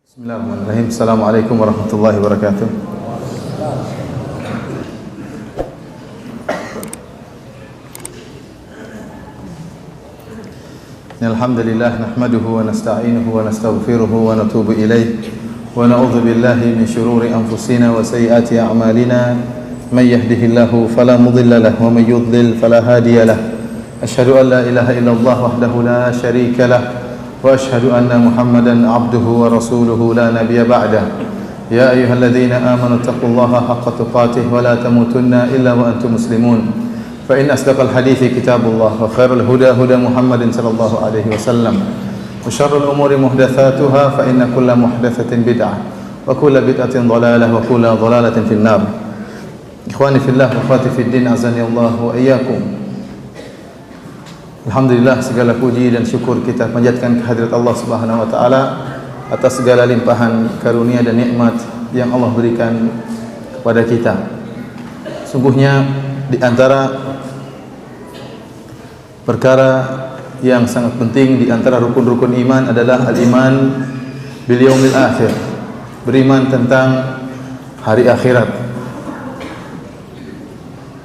Bismillahirrahmanirrahim. Assalamualaikum warahmatullahi wabarakatuh. Alhamdulillah nahmaduhu wa nasta'inuhu wa nastaghfiruhu wa natubu ilayh wa na'udzu billahi min shururi anfusina wa sayyiati a'malina may yahdihillahu fala mudilla lahu wa may yudlil fala hadiya lahu. Asyhadu an la ilaha illallah wahdahu la syarika lahu وأشهد أن محمدا عبده ورسوله لا نبي بعده يا أيها الذين آمنوا اتقوا الله حق تقاته ولا تموتن إلا وأنتم مسلمون فإن أصدق الحديث كتاب الله وخير الهدى هدى محمد صلى الله عليه وسلم وشر الأمور محدثاتها فإن كل محدثة بدعة وكل بدعة ضلالة وكل ضلالة في النار. إخواني في الله وأخواتي في الدين أعزني الله وإياكم. Alhamdulillah, segala puji dan syukur kita panjatkan kehadirat Allah Subhanahu wa taala atas segala limpahan karunia dan nikmat yang Allah berikan kepada kita. Sungguhnya di antara perkara yang sangat penting di antara rukun-rukun iman adalah al-iman bil yaumil akhir. Beriman tentang hari akhirat.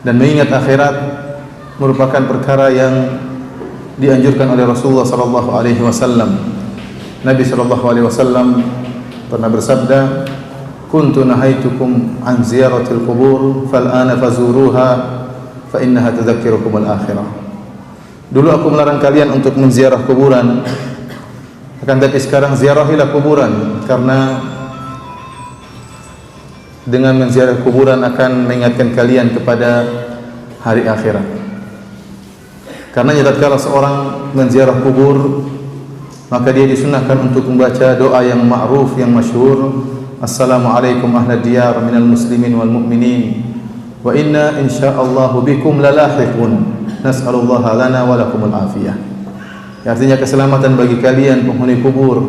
Dan mengingat akhirat merupakan perkara yang dianjurkan oleh Rasulullah sallallahu alaihi wasallam. Nabi sallallahu alaihi wasallam pernah bersabda, "Kuntu nahaitukum an ziyaratil qubur fal ana fazuruha fa innaha tadhakkirukum al akhirah." Dulu aku melarang kalian untuk menziarah kuburan, akan tapi sekarang ziarahilah kuburan, karena dengan menziarah kuburan akan mengingatkan kalian kepada hari akhirat. Karena tatkala seorang menziarah kubur, maka dia disunahkan untuk membaca doa yang ma'ruf, yang masyhur, Assalamualaikum ahla diyar minal muslimin wal mu'minin wa inna insya'allahu bikum lalahiqun nas'alullaha lana wa lakumul afiyah. Artinya keselamatan bagi kalian penghuni kubur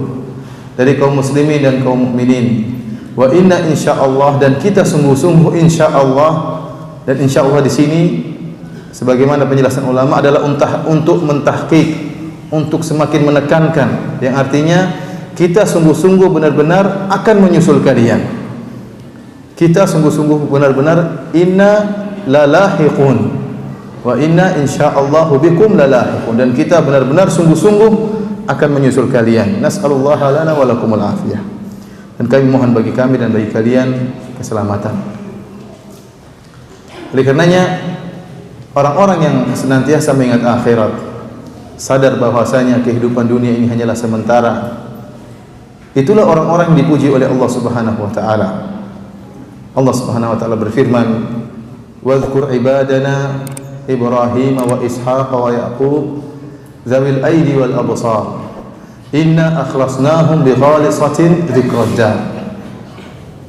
dari kaum muslimin dan kaum mukminin. Wa inna insya'allah, dan kita sungguh-sungguh insya'allah, dan insya'allah di sini sebagaimana penjelasan ulama adalah untuk mentahqiq, untuk semakin menekankan, yang artinya kita sungguh-sungguh benar-benar akan menyusul kalian. Kita sungguh-sungguh benar-benar inna lalahiqun wa inna insyaallahu bikum lalahiqun, dan kita benar-benar sungguh-sungguh akan menyusul kalian. Nas'alullaha lana wa lakumul afiyah, dan kami mohon bagi kami dan bagi kalian keselamatan. Oleh karenanya orang-orang yang senantiasa mengingat akhirat, sadar bahwasanya kehidupan dunia ini hanyalah sementara, itulah orang-orang yang dipuji oleh Allah Subhanahu wa taala. Allah Subhanahu wa taala berfirman, "Wadhkur ibadana Ibrahim wa Ishaq wa Yaqub dzawil aidi wal absar inna akhlasnahum bi khalisatin dzikrad dar."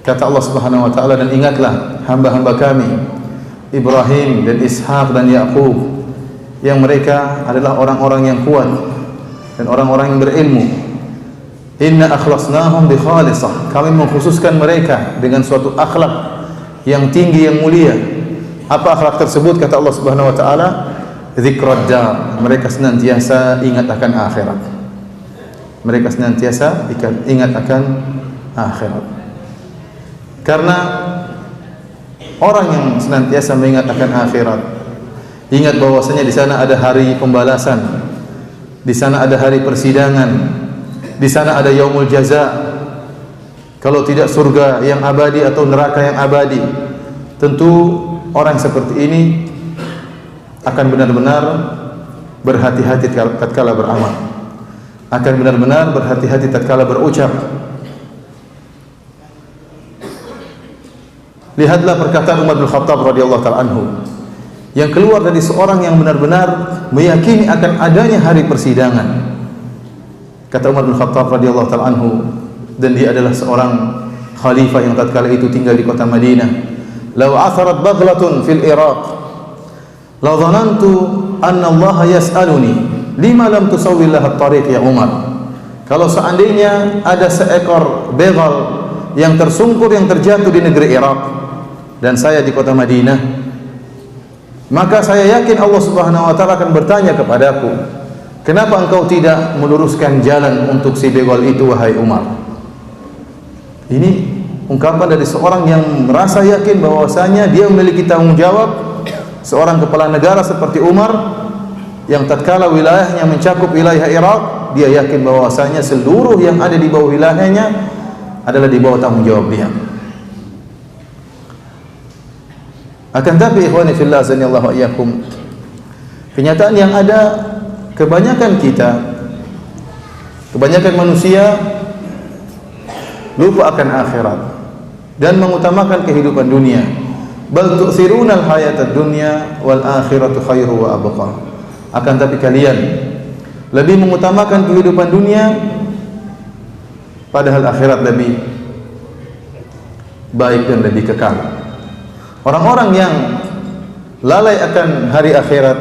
Kata Allah Subhanahu wa taala, dan ingatlah hamba-hamba kami Ibrahim dan Ishaq dan Yaqub, yang mereka adalah orang-orang yang kuat dan orang-orang yang berilmu. Inna akhlasnahum bi khalisah, kami mengkhususkan mereka dengan suatu akhlak yang tinggi, yang mulia. Apa akhlak tersebut? Kata Allah Subhanahu wa taala, dzikrad dar, mereka senantiasa ingat akan akhirat. Mereka senantiasa ingat akan akhirat. Karena orang yang senantiasa mengingat akan akhirat, ingat bahwasanya di sana ada hari pembalasan, di sana ada hari persidangan, di sana ada yaumul jaza. Kalau tidak surga yang abadi atau neraka yang abadi, tentu orang seperti ini akan benar-benar berhati-hati tatkala beramal, akan benar-benar berhati-hati tatkala berucap. Lihatlah perkataan Umar bin Khattab radhiyallahu ta'ala anhu, yang keluar dari seorang yang benar-benar meyakini akan adanya hari persidangan. Kata Umar bin Khattab radhiyallahu ta'ala anhu, dan dia adalah seorang khalifah yang tatkala itu tinggal di kota Madinah, "Law atharat baghlatun fil Iraq la dhanantu anna Allah yas'aluni lima lam tusawwi laha at-tariq ya Umar." Kalau seandainya ada seekor begal yang tersungkur, yang terjatuh di negeri Irak, dan saya di kota Madinah, maka saya yakin Allah Subhanahu wa taala akan bertanya kepadaku, kenapa engkau tidak meluruskan jalan untuk si begal itu wahai Umar? Ini ungkapan dari seorang yang merasa yakin bahwasanya dia memiliki tanggung jawab, seorang kepala negara seperti Umar yang tatkala wilayahnya mencakup wilayah Irak, dia yakin bahwasanya seluruh yang ada di bawah wilayahnya adalah di bawah tanggung jawab dia. Akan tapi ikhwani fillah azanillahu wa iyyakum, kenyataan yang ada, kebanyakan kita, kebanyakan manusia lupa akan akhirat dan mengutamakan kehidupan dunia. Bal tu'thiruna al-hayatad dunya wal akhiratu khairu wa abqa. Akan tapi kalian lebih mengutamakan kehidupan dunia, padahal akhirat lebih baik dan lebih kekal. Orang-orang yang lalai akan hari akhirat,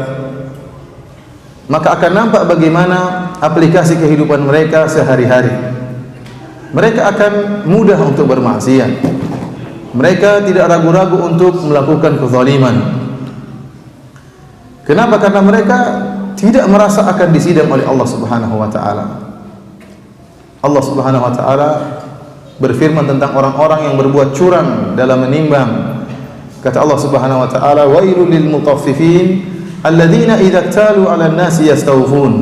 maka akan nampak bagaimana aplikasi kehidupan mereka sehari-hari. Mereka akan mudah untuk bermaksiat. Mereka tidak ragu-ragu untuk melakukan kezaliman. Kenapa? Karena mereka tidak merasa akan disidang oleh Allah Subhanahu wa taala. Allah Subhanahu wa taala berfirman tentang orang-orang yang berbuat curang dalam menimbang. Kata Allah Subhanahu wa taala, "Wailul lil mutaffifin alladzina idza iktalu 'alan nasi yastawfun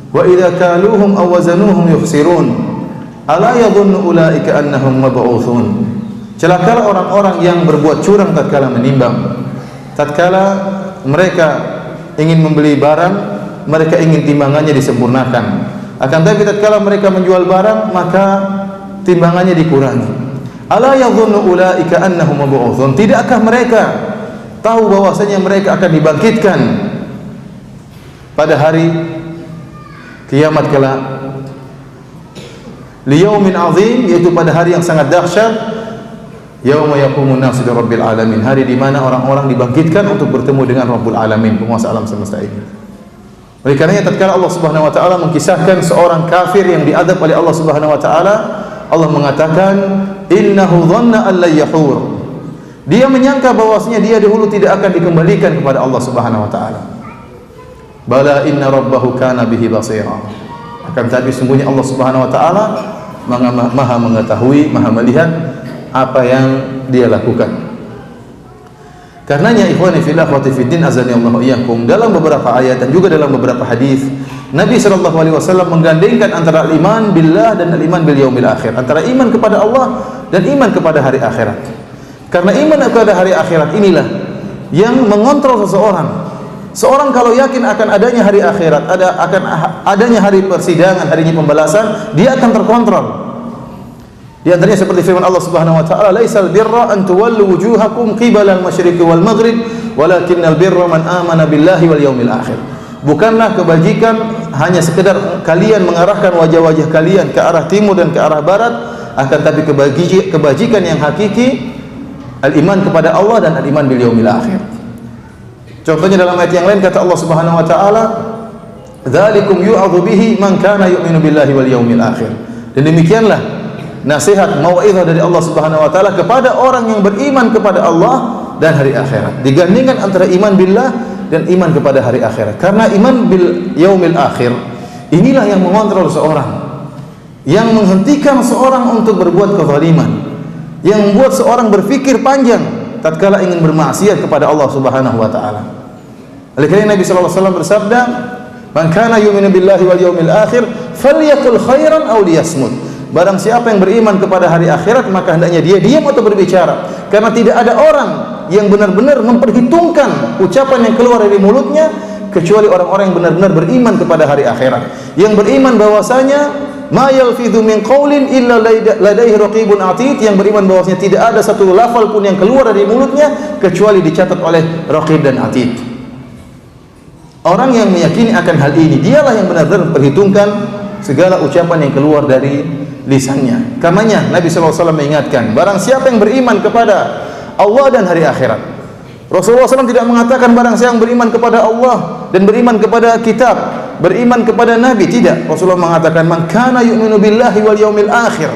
wa idza kaluhum aw wazanuhum yukhsirun ala yadhunnu ulaika annahum mab'utsun." Celakalah orang-orang yang berbuat curang tatkala menimbang. Tatkala mereka ingin membeli barang, mereka ingin timbangannya disempurnakan. Akan tetapi tatkala mereka menjual barang, maka timbangannya dikurangi. Ala yadhunnu ulaika annahum mab'utsun. Tidakkah mereka tahu bahwasanya mereka akan dibangkitkan pada hari kiamat kelak? Liyaumin azim, yaitu pada hari yang sangat dahsyat. Yauma yaqumun nasu li rabbil alamin, hari di mana orang-orang dibangkitkan untuk bertemu dengan Rabbul Alamin, penguasa alam semesta ini. Oleh karenanya tatkala Allah Subhanahu wa taala mengisahkan seorang kafir yang diadab oleh Allah Subhanahu wa taala, Allah mengatakan innahu dhanna an la yahur. Dia menyangka bahwasanya dia dahulu tidak akan dikembalikan kepada Allah Subhanahu wa taala. Bala inna rabbahu kana bihi basira. Akan tetapi sungguhnya Allah Subhanahu wa taala Maha mengetahui, Maha melihat apa yang dia lakukan. Karenanya ikhwani fillah wa fiddin azani Allah wa iyyakum, dalam beberapa ayat dan juga dalam beberapa hadis Nabi sallallahu alaihi wasallam menggandengkan antara iman billah dan iman bil yaumil akhir, antara iman kepada Allah dan iman kepada hari akhirat. Karena iman kepada hari akhirat inilah yang mengontrol seseorang. Seorang kalau yakin akan adanya hari akhirat, akan adanya hari persidangan, harinya pembalasan, dia akan terkontrol. Di antaranya seperti firman Allah Subhanahu wa taala, "Laisal birra an tuwallu wujuhakum qibala al-masyriqi wal maghrib, walakinnal birra man amana billahi wal yaumil akhir." Bukanlah kebajikan hanya sekedar kalian mengarahkan wajah-wajah kalian ke arah timur dan ke arah barat, akan tapi kebajikan yang hakiki al-iman kepada Allah dan al-iman bil yaumil akhir. Contohnya dalam ayat yang lain kata Allah Subhanahu wa taala, "Dzalikum yu'adzu bihi man kana yu'minu billahi wal yaumil akhir." Dan demikianlah nasihat mau'izah dari Allah Subhanahu wa taala kepada orang yang beriman kepada Allah dan hari akhirat. Digandingkan antara iman billah dan iman kepada hari akhirat. Karena iman bil yaumil akhir inilah yang mengontrol seorang, yang menghentikan seorang untuk berbuat kezaliman, yang membuat seorang berfikir panjang tatkala ingin bermaksiat kepada Allah Subhanahu wa taala. Oleh karena Nabi sallallahu alaihi wasallam bersabda, "Man kana yu'minu billahi wal yaumil akhir falyaqul khairan aw liyasmut." Barang siapa yang beriman kepada hari akhirat, maka hendaknya dia diam atau berbicara. Karena tidak ada orang yang benar-benar memperhitungkan ucapan yang keluar dari mulutnya kecuali orang-orang yang benar-benar beriman kepada hari akhirat. Yang beriman bahwasanya ma yalfidhu min qaulin illa ladaihi raqibun atid, yang beriman bahwasanya tidak ada satu lafal pun yang keluar dari mulutnya kecuali dicatat oleh raqib dan atid. Orang yang meyakini akan hal ini, dialah yang benar-benar memperhitungkan segala ucapan yang keluar dari lisannya. Karenanya Nabi SAW mengingatkan, barang siapa yang beriman kepada Allah dan hari akhirat. Rasulullah SAW tidak mengatakan barang siapa yang beriman kepada Allah dan beriman kepada kitab, beriman kepada Nabi, tidak. Rasulullah mengatakan, man kana yu'minu billahi wal yaumil akhir.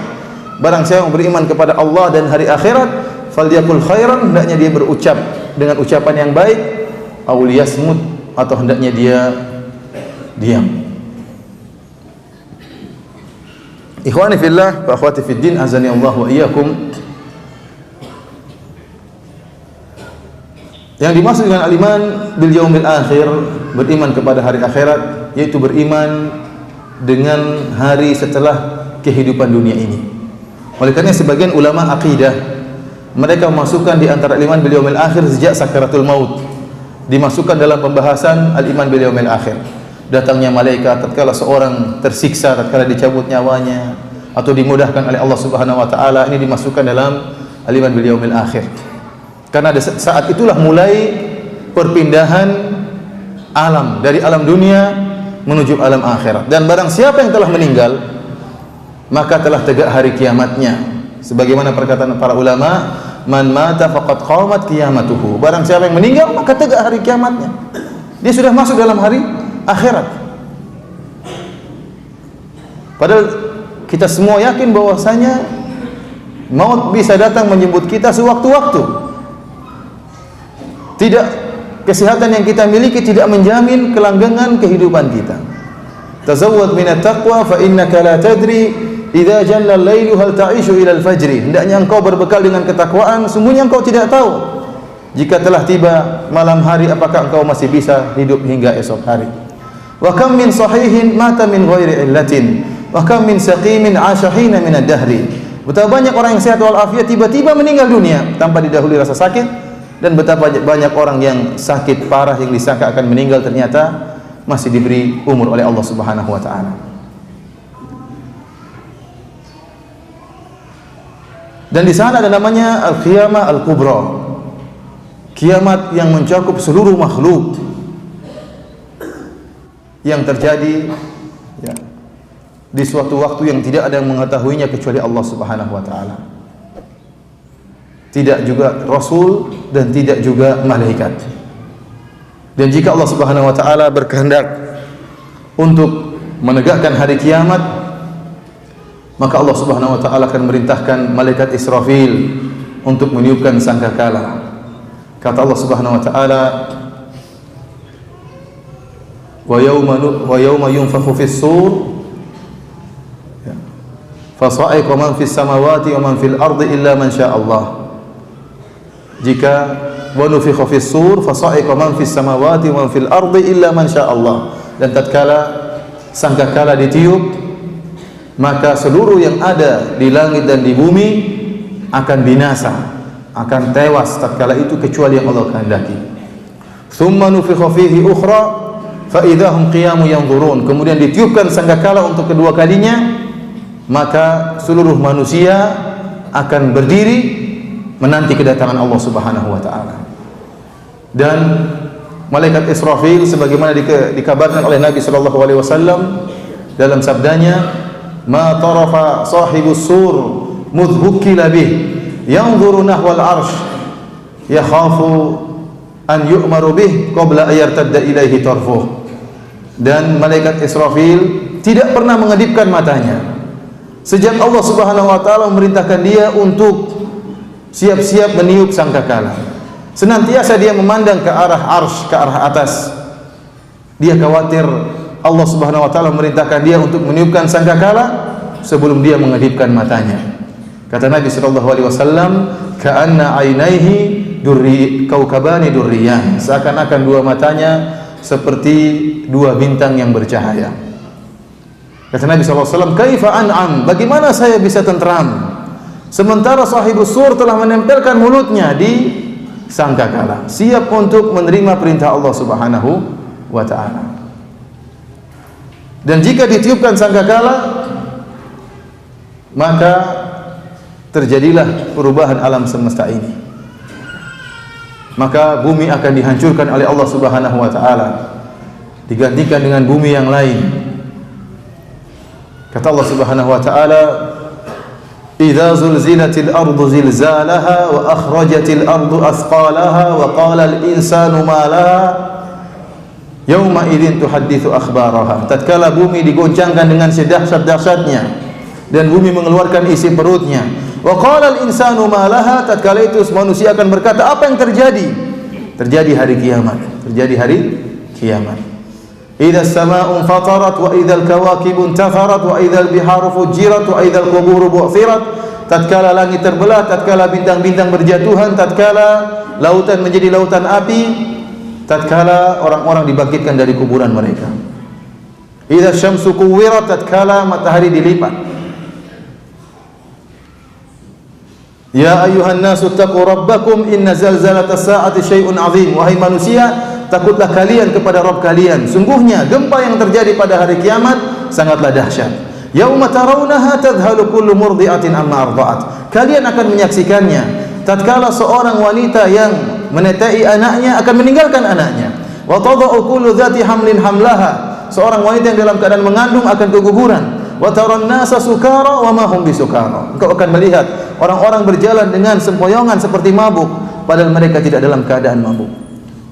Barang siapa yang beriman kepada Allah dan hari akhirat, falyaqul khairan, hendaknya dia berucap dengan ucapan yang baik, aw liyasmut, atau hendaknya dia diam. Ikhwani fillah wa akhwati fid din, azani Allah wa iyyakum. Yang dimaksud dengan al-iman bil yaumil akhir, beriman kepada hari akhirat, yaitu beriman dengan hari setelah kehidupan dunia ini. Oleh karena sebagian ulama akidah mereka memasukkan di antara iman bil yaumil akhir sejak sakaratul maut, dimasukkan dalam pembahasan al-iman bil yaumil akhir. Datangnya malaikat tatkala seorang tersiksa, tatkala dicabut nyawanya atau dimudahkan oleh Allah Subhanahu wa taala, ini dimasukkan dalam al-iman bil yaumil akhir. Karena saat itulah mulai perpindahan alam dari alam dunia menuju alam akhirat. Dan barang siapa yang telah meninggal, maka telah tegak hari kiamatnya. Sebagaimana perkataan para ulama, man mata faqad qamat qiyamatuhu. Barang siapa yang meninggal, maka tegak hari kiamatnya. Dia sudah masuk dalam hari akhirat. Padahal kita semua yakin bahwasanya maut bisa datang menjemput kita sewaktu-waktu. Tidak, kesehatan yang kita miliki tidak menjamin kelanggengan kehidupan kita. Tazawwad minat taqwa fa innaka la tadri idza jalla al-lailu hal ta'ishu ila al-fajri. Hendaknya engkau berbekal dengan ketakwaan, sungguhnya engkau tidak tahu jika telah tiba malam hari apakah engkau masih bisa hidup hingga esok hari. Wa kam min sahihin mata min ghairi illatin wa kam min saqimin 'asha hina min ad-dahri. Betapa banyak orang yang sehat walafiat tiba-tiba meninggal dunia tanpa didahului rasa sakit, dan betapa banyak orang yang sakit parah yang disangka akan meninggal ternyata masih diberi umur oleh Allah Subhanahu wa taala. Dan di sana ada namanya al-qiyamah al-kubra. Kiamat yang mencakup seluruh makhluk yang terjadi ya, di suatu waktu yang tidak ada yang mengetahuinya kecuali Allah Subhanahu wa taala. Tidak juga Rasul dan tidak juga malaikat. Dan jika Allah Subhanahu wa taala berkehendak untuk menegakkan hari kiamat, maka Allah Subhanahu wa taala akan merintahkan malaikat Israfil untuk meniupkan sangkakala. Kata Allah Subhanahu wa taala, wa yawma yunfakhu fis sur fa sa'iqa man fis samawati wa man fil ardi illa man syaa Allah. Jika wa nufikha fis sur fa sa'iqa man fis samawati wa man fil ardi illa man syaa Allah, dan tatkala sangkakala ditiup, maka seluruh yang ada di langit dan di bumi akan binasa, akan tewas tatkala itu kecuali yang Allah kehendaki. Tsumma nufikha fihi ukhra fa idahum qiyamun yanzurun. Kemudian ditiupkan sangkakala untuk kedua kalinya, maka seluruh manusia akan berdiri menanti kedatangan Allah Subhanahu wa taala. Dan malaikat Israfil sebagaimana dikabarkan oleh Nabi sallallahu alaihi wasallam dalam sabdanya, ma tarafa sahibus sur mudhukila bih yanzuru nahwal arsh yakhafu an yu'maru bih qabla ayartadda ilaihi tarfuh. Dan malaikat Israfil tidak pernah mengedipkan matanya sejak Allah Subhanahu wa taala memerintahkan dia untuk siap-siap meniup sangkakala. Senantiasa dia memandang ke arah arsy, ke arah atas. Dia khawatir Allah Subhanahu wa taala memerintahkan dia untuk meniupkan sangkakala sebelum dia mengedipkan matanya. Kata Nabi sallallahu alaihi wasallam, ka'anna ainaihi kaukabani durriyan. Seakan-akan dua matanya seperti dua bintang yang bercahaya. Kata Nabi sallallahu alaihi wasallam, kaifa an'am? Bagaimana saya bisa tentram sementara sahibus sur telah menempelkan mulutnya di sangkakala, siap untuk menerima perintah Allah Subhanahu wa taala. Dan jika ditiupkan sangkakala, maka terjadilah perubahan alam semesta ini. Maka bumi akan dihancurkan oleh Allah Subhanahu wa taala, digantikan dengan bumi yang lain. Kata Allah Subhanahu wa taala, idza zulzilatil ardu zilzalaha wa akhrajatil ardu athqalaha wa qala al insanu ma laha yauma idzin tuhadditsu akhbaraha. Tatkala bumi digoncangkan dengan sedahsyat-dahsyatnya dan bumi mengeluarkan isi perutnya, wa qala al insanu ma laha, tatkala itu manusia akan berkata, apa yang terjadi? Terjadi hari kiamat, terjadi hari kiamat. idza as-samaa'u fatarat wa idza al-kawakibu intatharat wa idza al-biharu fujirat wa idza al-quburu bu'thirat. Tatkala langit terbelah, tatkala bintang-bintang berjatuhan, tatkala lautan menjadi lautan api, tatkala orang-orang dibangkitkan dari kuburan mereka. Idza syamsu kuwirat, tatkala matahari dilipat. Ya ayuhan nasu taqu rabbakum inna zalzalatas saati syai'un 'azim. Wahai manusia, takutlah kalian kepada Rabb kalian. Sungguhnya gempa yang terjadi pada hari kiamat sangatlah dahsyat. Yauma tarawunaha tadhhalu kullu murdi'atin amma arda'at. Kalian akan menyaksikannya tatkala seorang wanita yang menetai anaknya akan meninggalkan anaknya. Wa tada'u kullu dzati hamlin hamlaha. Seorang wanita yang dalam keadaan mengandung akan keguguran. Wa taran nasa sukara wa ma hum bisukara. Engkau akan melihat orang-orang berjalan dengan sempoyongan seperti mabuk, padahal mereka tidak dalam keadaan mabuk.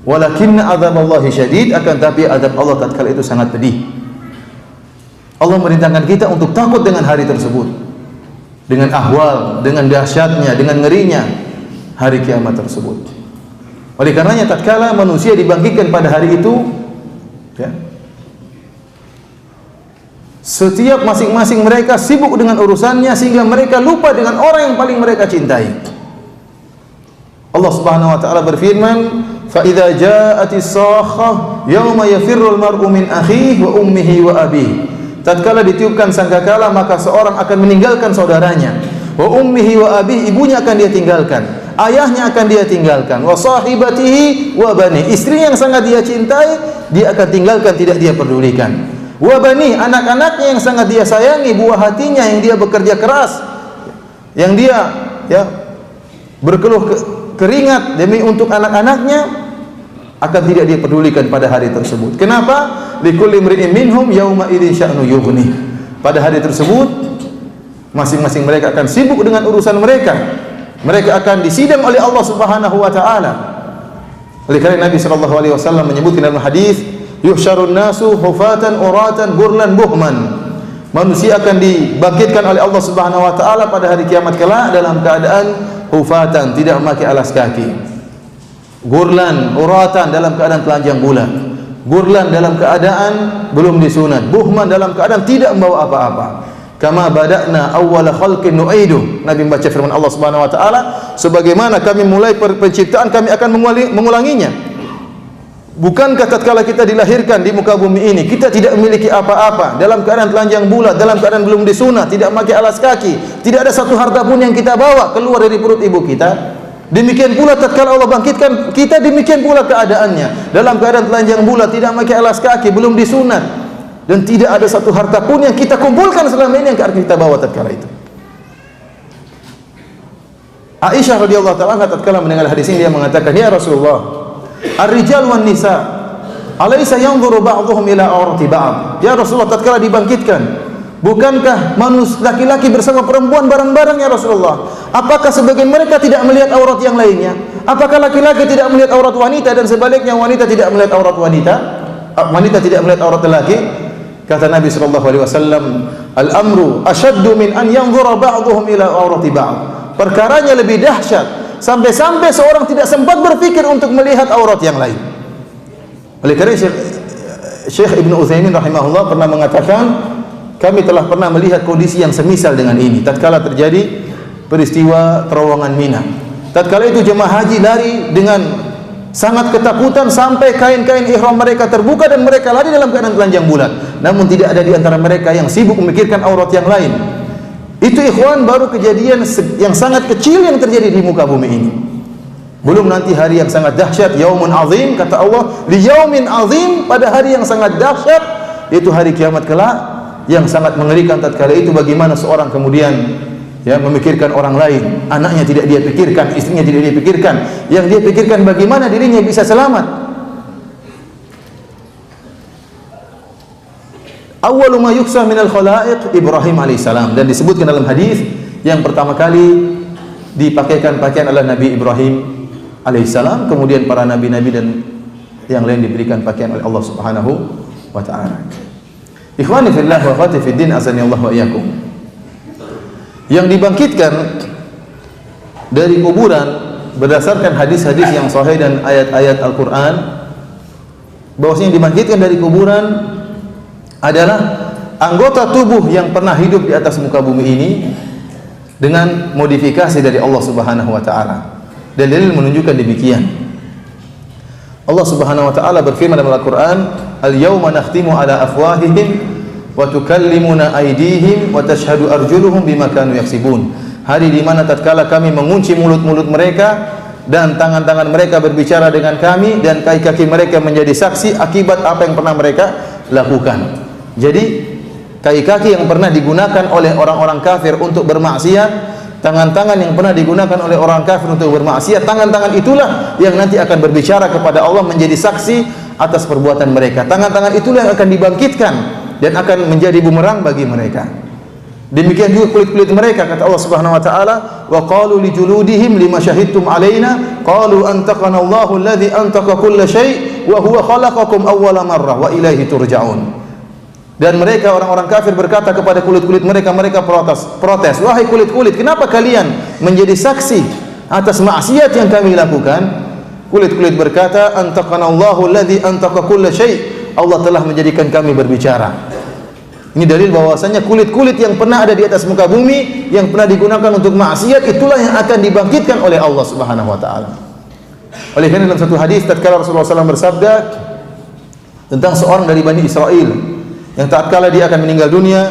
Walakinna adzaballahi syadid, akan tapi azab Allah tatkala itu sangat pedih. Allah merintahkan kita untuk takut dengan hari tersebut, dengan ahwal, dengan dahsyatnya, dengan ngerinya hari kiamat tersebut. Oleh karenanya tatkala manusia dibangkitkan pada hari itu, ya, setiap masing-masing mereka sibuk dengan urusannya sehingga mereka lupa dengan orang yang paling mereka cintai. Allah Subhanahu wa taala berfirman, "Fa idza ja'atis sakhah yauma yafirrul mar'u min akhihi wa ummihi wa abihi." Tatkala ditiupkan sangkakala, maka seorang akan meninggalkan saudaranya. Wa ummihi wa abihi, ibunya akan dia tinggalkan, ayahnya akan dia tinggalkan, wa sahibatihi wa bani, istri yang sangat dia cintai dia akan tinggalkan, tidak dia pedulikan. Wa bani, anak-anaknya yang sangat dia sayangi, buah hatinya yang dia bekerja keras, yang dia berkeluh keringat demi untuk anak-anaknya, akan tidak dia pedulikan pada hari tersebut. Kenapa? Likulli imri'in minhum yauma idzin sya'nu yughni. Pada hari tersebut masing-masing mereka akan sibuk dengan urusan mereka. Mereka akan disidang oleh Allah Subhanahu wa taala. Oleh karena Nabi sallallahu alaihi wasallam menyebutkan dalam hadis, yuhsyarun nasu hufatan uratan gurlan buhman. Manusia akan dibangkitkan oleh Allah Subhanahu wa taala pada hari kiamat kelak dalam keadaan hufatan, tidak memakai alas kaki. Gurlan uratan, dalam keadaan telanjang bulat. Gurlan dalam keadaan belum disunat. Buhman dalam keadaan tidak membawa apa-apa. Kama bada'na awwala khalqin nu'idu. Nabi membaca firman Allah Subhanahu wa taala, sebagaimana kami mulai penciptaan kami akan mengulanginya. Bukankah tatkala kita dilahirkan di muka bumi ini kita tidak memiliki apa-apa, dalam keadaan telanjang bulat, dalam keadaan belum disunat, tidak memakai alas kaki, tidak ada satu harta pun yang kita bawa keluar dari perut ibu kita? Demikian pula tatkala Allah bangkitkan kita, demikian pula keadaannya, dalam keadaan telanjang bulat, tidak memakai alas kaki, belum disunat, dan tidak ada satu harta pun yang kita kumpulkan selama ini yang kita bawa tatkala itu. Aisyah radhiyallahu taala tatkala mendengar hadis ini dia mengatakan, "Ya Rasulullah, ar-rijal wan nisa alaysa yanzuru ba'dhum ila awrati ba'd?" Ya Rasulullah, tatkala dibangkitkan, bukankah laki-laki bersama perempuan bareng-bareng ya Rasulullah? Apakah sebagian mereka tidak melihat aurat yang lainnya? Apakah laki-laki tidak melihat aurat wanita dan sebaliknya wanita tidak melihat aurat wanita? Wanita tidak melihat aurat lelaki? Kata Nabi sallallahu alaihi wasallam, "Al-amru ashaddu min an yanzura ba'dhum ila awrati ba'd." Perkaranya lebih dahsyat sampai-sampai seorang tidak sempat berpikir untuk melihat aurat yang lain. Oleh karena Syekh Ibnu Utsaimin rahimahullah pernah mengatakan, kami telah pernah melihat kondisi yang semisal dengan ini tatkala terjadi peristiwa terowongan Mina. Tatkala itu jemaah haji lari dengan sangat ketakutan sampai kain-kain ihram mereka terbuka dan mereka lari dalam keadaan telanjang bulat. Namun tidak ada di antara mereka yang sibuk memikirkan aurat yang lain. Itu ikhwan baru kejadian yang sangat kecil yang terjadi di muka bumi ini. Belum nanti hari yang sangat dahsyat, yaumun azim, kata Allah, li yaumin azim, pada hari yang sangat dahsyat, yaitu hari kiamat kelak yang sangat mengerikan. Tatkala itu bagaimana seorang kemudian memikirkan orang lain, anaknya tidak dia pikirkan, istrinya tidak dia pikirkan, yang dia pikirkan bagaimana dirinya bisa selamat. Awwalu ma yuksa minal khalaiq Ibrahim alaihissalam, dan disebutkan dalam hadis yang pertama kali dipakaikan pakaian adalah Nabi Ibrahim alaihissalam, kemudian para nabi-nabi dan yang lain diberikan pakaian oleh Allah Subhanahu wa taala. Ikhwani fillah wa akhwati fid din, azani Allah wa iyyakum. Yang dibangkitkan dari kuburan berdasarkan hadis-hadis yang sahih dan ayat-ayat Al-Qur'an bahwasanya yang dibangkitkan dari kuburan adalah anggota tubuh yang pernah hidup di atas muka bumi ini dengan modifikasi dari Allah Subhanahu wa taala. Dan dalil menunjukkan demikian. Allah Subhanahu wa taala berfirman dalam Al-Qur'an, "Al-yauma nakhtimu ala afwahihim wa tukallimuna aydihim wa tashhadu arjuluhum bima kanu yaksibun." Hari di mana tatkala kami mengunci mulut-mulut mereka dan tangan-tangan mereka berbicara dengan kami dan kaki-kaki mereka menjadi saksi akibat apa yang pernah mereka lakukan. Jadi kaki-kaki yang pernah digunakan oleh orang-orang kafir untuk bermaksiat, tangan-tangan yang pernah digunakan oleh orang kafir untuk bermaksiat, tangan-tangan itulah yang nanti akan berbicara kepada Allah menjadi saksi atas perbuatan mereka. Tangan-tangan itulah yang akan dibangkitkan dan akan menjadi bumerang bagi mereka. Demikian juga kulit-kulit mereka, kata Allah Subhanahu wa taala, wa qalu li juludihim lima syahidtum alaina qalu antaqana Allahu alladhi antaqa kulla syai' wa huwa khalaqakum awwala marrah wa ilaihi turja'un. Dan mereka orang-orang kafir berkata kepada kulit-kulit mereka, mereka protes, wahai kulit-kulit, kenapa kalian menjadi saksi atas maksiat yang kami lakukan? Kulit-kulit berkata, antaqana Allahu alladhi antaqa kulla syai', Allah telah menjadikan kami berbicara. Ini dalil bahwasanya kulit-kulit yang pernah ada di atas muka bumi, yang pernah digunakan untuk maksiat, itulah yang akan dibangkitkan oleh Allah Subhanahu wa taala. Oleh karena dalam satu hadis tatkala Rasulullah SAW bersabda tentang seorang dari Bani Israel yang tatkala dia akan meninggal dunia,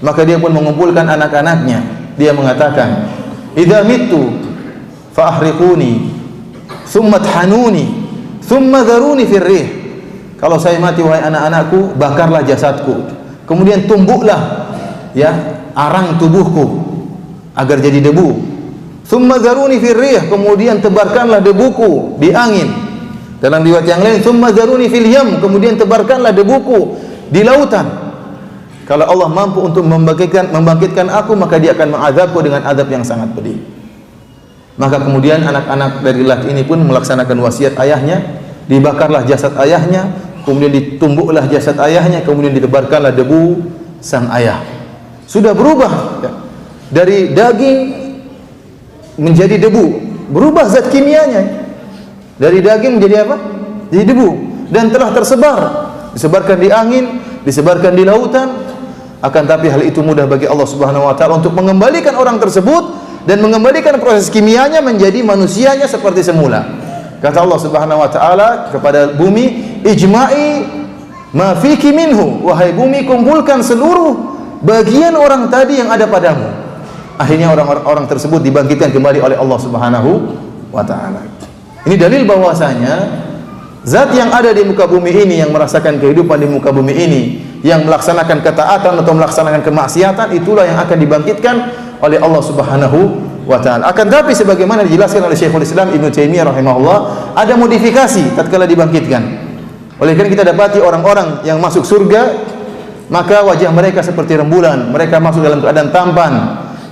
maka dia pun mengumpulkan anak-anaknya. Dia mengatakan, "Idza mittu fa ahriquni, thumma thanuni, thumma dharuni fir rih." Kalau saya mati wahai anak-anakku, bakarlah jasadku, kemudian tumbuklah ya arang tubuhku agar jadi debu. Thumma dharuni fir rih, kemudian tebarkanlah debuku di angin. Dalam riwayat yang lain, thumma dharuni fil yam, kemudian tebarkanlah debuku di lautan. Kalau Allah mampu untuk membangkitkan aku, maka dia akan mengazabku dengan azab yang sangat pedih. Maka kemudian anak-anak dari laki ini pun melaksanakan wasiat ayahnya, dibakarlah jasad ayahnya, kemudian ditumbuklah jasad ayahnya, kemudian ditebarkanlah debu sang ayah. Sudah berubah ya, dari daging menjadi debu, berubah zat kimianya. Dari daging menjadi apa? Jadi debu, dan telah tersebar, disebarkan di angin, disebarkan di lautan. Akan tapi hal itu mudah bagi Allah Subhanahu wa taala untuk mengembalikan orang tersebut dan mengembalikan proses kimianya menjadi manusianya seperti semula. Kata Allah Subhanahu wa taala kepada bumi, "Ijma'i ma fiki minhu." Wahai bumi, kumpulkan seluruh bagian orang tadi yang ada padamu. Akhirnya orang-orang tersebut dibangkitkan kembali oleh Allah Subhanahu wa taala. Ini dalil bahwasanya zat yang ada di muka bumi ini, yang merasakan kehidupan di muka bumi ini, yang melaksanakan ketaatan atau melaksanakan kemaksiatan, itulah yang akan dibangkitkan oleh Allah Subhanahu wa taala. Akan tapi sebagaimana dijelaskan oleh Syekhul Islam Ibnu Taimiyah rahimahullah, ada modifikasi tatkala dibangkitkan. Oleh karena kita dapati orang-orang yang masuk surga, maka wajah mereka seperti rembulan, mereka masuk dalam keadaan tampan.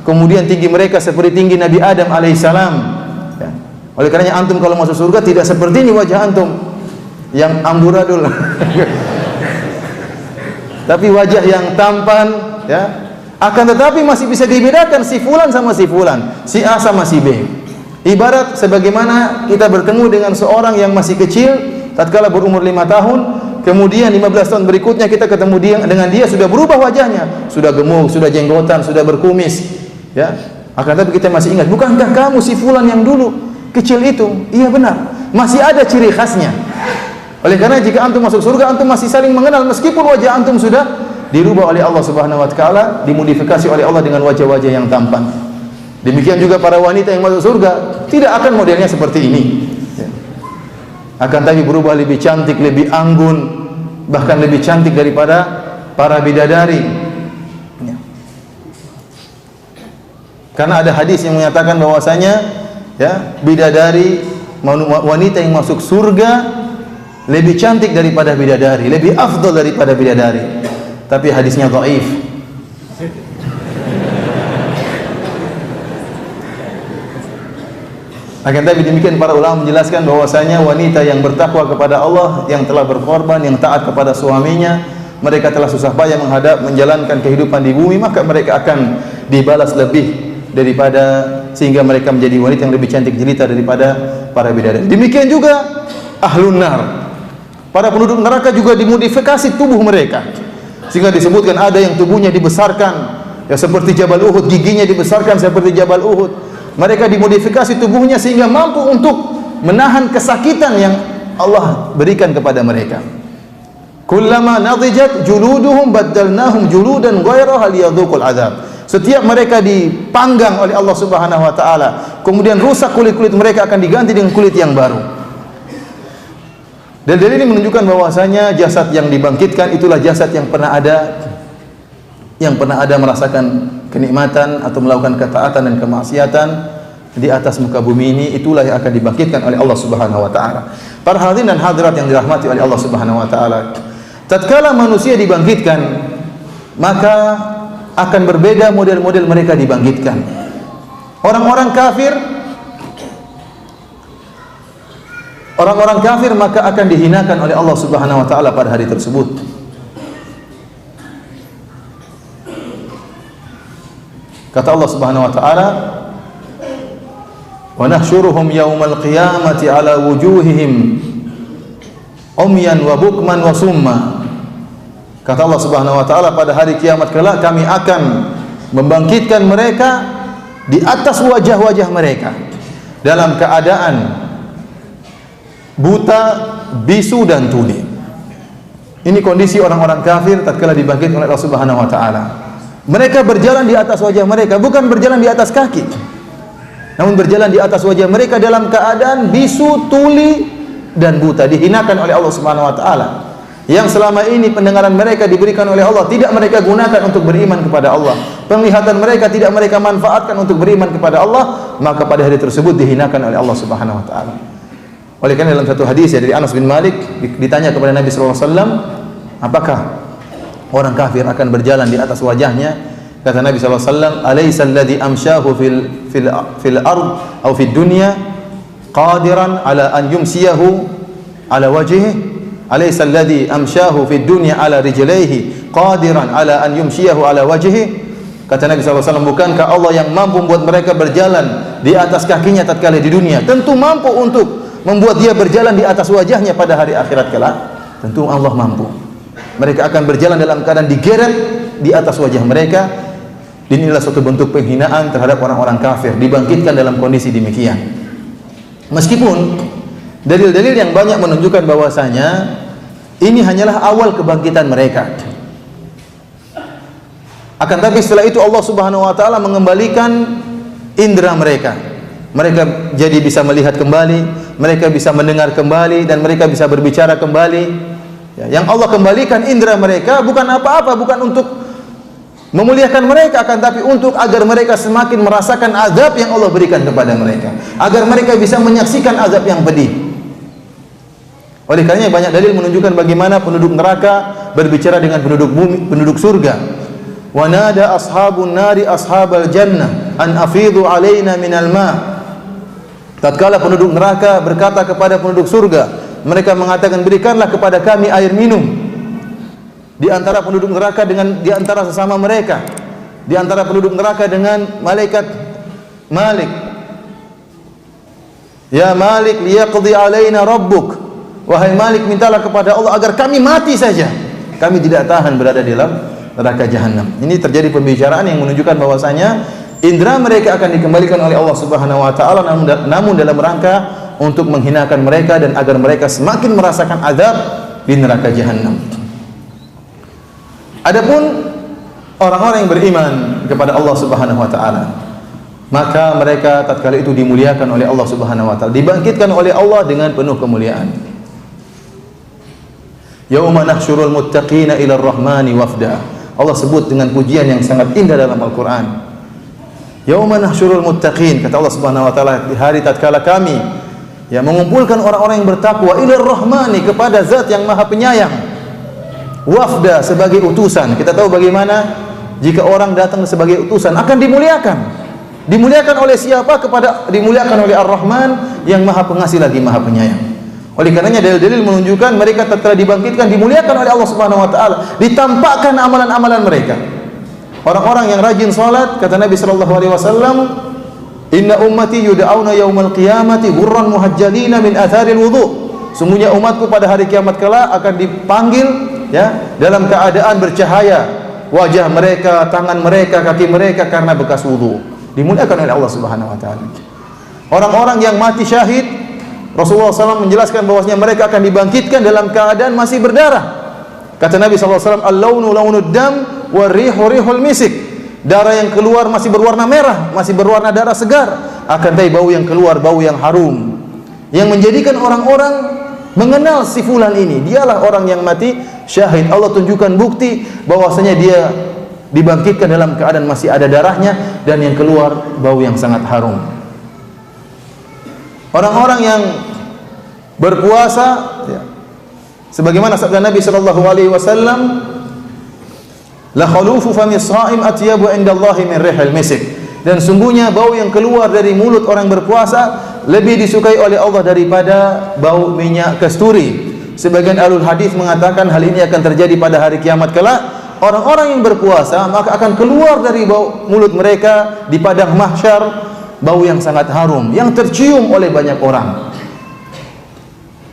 Kemudian tinggi mereka seperti tinggi Nabi Adam alaihissalam. Ya. Oleh karenanya antum kalau masuk surga tidak seperti ini wajah antum yang amburadul. Tapi wajah yang tampan ya. Akan tetapi masih bisa dibedakan si fulan sama si fulan, si A sama si B. Ibarat sebagaimana kita bertemu dengan seorang yang masih kecil tatkala berumur 5 tahun, kemudian 15 tahun berikutnya kita ketemu dengan dia sudah berubah wajahnya, sudah gemuk, sudah jenggotan, sudah berkumis ya. Akan tetapi kita masih ingat, bukankah kamu si fulan yang dulu kecil itu? Iya benar, masih ada ciri khasnya. Oleh karena jika antum masuk surga, antum masih saling mengenal meskipun wajah antum sudah dirubah oleh Allah Subhanahu wa taala, dimodifikasi oleh Allah dengan wajah-wajah yang tampan. Demikian juga para wanita yang masuk surga tidak akan modelnya seperti ini. Ya. Akan tapi berubah lebih cantik, lebih anggun, bahkan lebih cantik daripada para bidadari. Ya. Karena ada hadis yang menyatakan bahwasanya ya, bidadari wanita yang masuk surga lebih cantik daripada bidadari, lebih afdal daripada bidadari. Tapi hadisnya dhaif. Akan tapi demikian para ulama menjelaskan bahwasanya wanita yang bertakwa kepada Allah, yang telah berkorban, yang taat kepada suaminya, mereka telah susah payah menjalankan kehidupan di bumi, maka mereka akan dibalas lebih daripada, sehingga mereka menjadi wanita yang lebih cantik jelita daripada para bidadari. Demikian juga ahlun nar. Para penduduk neraka juga dimodifikasi tubuh mereka. Sehingga disebutkan ada yang tubuhnya dibesarkan ya seperti Jabal Uhud, giginya dibesarkan seperti Jabal Uhud. Mereka dimodifikasi tubuhnya sehingga mampu untuk menahan kesakitan yang Allah berikan kepada mereka. Kullama nadijat juluduhum baddalnahum juludan ghairaha liyadhuqul adzab. Setiap mereka dipanggang oleh Allah Subhanahu wa taala, kemudian rusak kulit-kulit mereka akan diganti dengan kulit yang baru. Dan dalil ini menunjukkan bahwasanya jasad yang dibangkitkan itulah jasad yang pernah ada merasakan kenikmatan atau melakukan ketaatan dan kemaksiatan di atas muka bumi ini, itulah yang akan dibangkitkan oleh Allah Subhanahu wa taala. Para hadirin dan hadirat yang dirahmati oleh Allah Subhanahu wa taala, tatkala manusia dibangkitkan, maka akan berbeda model-model mereka dibangkitkan. Orang-orang kafir maka akan dihinakan oleh Allah Subhanahu wa taala pada hari tersebut. Kata Allah Subhanahu wa taala, "Wa nahsyuruhum yaumal qiyamati ala wujuhihim umyan wa bukman wa summa." Kata Allah Subhanahu wa taala, pada hari kiamat kelak kami akan membangkitkan mereka di atas wajah-wajah mereka dalam keadaan buta, bisu dan tuli. Ini kondisi orang-orang kafir tatkala dibangkitkan oleh Allah Subhanahu wa taala. Mereka berjalan di atas wajah mereka, bukan berjalan di atas kaki, namun berjalan di atas wajah mereka dalam keadaan bisu, tuli dan buta, dihinakan oleh Allah Subhanahu wa taala. Yang selama ini pendengaran mereka diberikan oleh Allah tidak mereka gunakan untuk beriman kepada Allah, penglihatan mereka tidak mereka manfaatkan untuk beriman kepada Allah, maka pada hari tersebut dihinakan oleh Allah Subhanahu wa taala. Oleh karena dalam satu hadis dari Anas bin Malik ditanya kepada Nabi sallallahu alaihi wasallam, apakah orang kafir akan berjalan di atas wajahnya? Kata Nabi sallallahu alaihi wasallam, "Alaysa alladhi amshahu fil ard aw fid dunya qadiran ala an yumsiyahu ala wajhihi? Alaysa alladhi amshahu fid dunya ala rijlaihi qadiran ala an yumsiyahu ala wajhihi?" Kata Nabi sallallahu alaihi wasallam, bukankah Allah yang mampu membuat mereka berjalan di atas kakinya tatkala di dunia? Tentu mampu untuk membuat dia berjalan di atas wajahnya pada hari akhirat kelak. Tentu Allah mampu. Mereka akan berjalan dalam keadaan digeret di atas wajah mereka. Inilah suatu bentuk penghinaan terhadap orang-orang kafir, dibangkitkan dalam kondisi demikian. Meskipun dalil-dalil yang banyak menunjukkan bahwasanya ini hanyalah awal kebangkitan mereka. Akan tapi setelah itu Allah Subhanahu wa taala mengembalikan indera mereka. Mereka jadi bisa melihat kembali, mereka bisa mendengar kembali, dan mereka bisa berbicara kembali. Ya, yang Allah kembalikan indera mereka bukan apa-apa, bukan untuk memuliakan mereka, akan tapi untuk agar mereka semakin merasakan azab yang Allah berikan kepada mereka, agar mereka bisa menyaksikan azab yang pedih. Oleh karenanya banyak dalil menunjukkan bagaimana penduduk neraka berbicara dengan penduduk bumi, penduduk surga. Wa nada ashabun nari ashabal jannah an afidu alaina minal ma'. Tatkala penduduk neraka berkata kepada penduduk surga, mereka mengatakan, berikanlah kepada kami air minum. Di antara penduduk neraka dengan di antara sesama mereka, di antara penduduk neraka dengan malaikat Malik. Ya Malik liyaqdi alaina rabbuk. Wahai Malik, mintalah kepada Allah agar kami mati saja. Kami tidak tahan berada di dalam neraka jahanam. Ini terjadi pembicaraan yang menunjukkan bahwasanya indera mereka akan dikembalikan oleh Allah Subhanahu wa taala, namun dalam rangka untuk menghinakan mereka dan agar mereka semakin merasakan azab di neraka jahanam. Adapun orang-orang yang beriman kepada Allah Subhanahu wa taala, maka mereka tatkala itu dimuliakan oleh Allah Subhanahu wa taala, dibangkitkan oleh Allah dengan penuh kemuliaan. Yauma nahsyurul muttaqina ila ar-rahmani wafda. Allah sebut dengan pujian yang sangat indah dalam Al-Qur'an. Yauma nahsyurul muttaqin, kata Allah Subhanahu wa taala, di hari tatkala kami mengumpulkan orang-orang yang bertakwa ila ar-rahmani, kepada zat yang Maha Penyayang, wafda, sebagai utusan. Kita tahu bagaimana jika orang datang sebagai utusan akan dimuliakan. Dimuliakan oleh siapa? Dimuliakan oleh Ar-Rahman yang Maha Pengasih lagi Maha Penyayang. Oleh karenanya dalil-dalil menunjukkan mereka tatkala dibangkitkan dimuliakan oleh Allah Subhanahu wa taala, ditampakkan amalan-amalan mereka. Orang-orang yang rajin salat, kata Nabi sallallahu alaihi wasallam, "Inna ummati yud'auna yaumal qiyamati ghurran muhajjalina min atharil wudu." Sungguhnya umatku pada hari kiamat kelak akan dipanggil ya dalam keadaan bercahaya wajah mereka, tangan mereka, kaki mereka karena bekas wudu. Dimuliakan oleh Allah Subhanahu wa taala. Orang-orang yang mati syahid, Rasulullah SAW menjelaskan bahwasanya mereka akan dibangkitkan dalam keadaan masih berdarah. Kata Nabi SAW, al-launu launud dam wa rihu rihul misik. Darah yang keluar masih berwarna merah, masih berwarna darah segar, akan tapi bau yang keluar bau yang harum, yang menjadikan orang-orang mengenal si fulan ini, dialah orang yang mati syahid. Allah tunjukkan bukti bahwasanya dia dibangkitkan dalam keadaan masih ada darahnya dan yang keluar bau yang sangat harum. Orang-orang yang berpuasa ya, sebagaimana sabda Nabi sallallahu alaihi wasallam, la khalufu fami shaim atyabu indallahi min rihil misik. Dan sungguhnya bau yang keluar dari mulut orang berpuasa lebih disukai oleh Allah daripada bau minyak kasturi. Sebagian ahlul hadis mengatakan hal ini akan terjadi pada hari kiamat kelak. Orang-orang yang berpuasa maka akan keluar dari bau mulut mereka di padang mahsyar bau yang sangat harum yang tercium oleh banyak orang.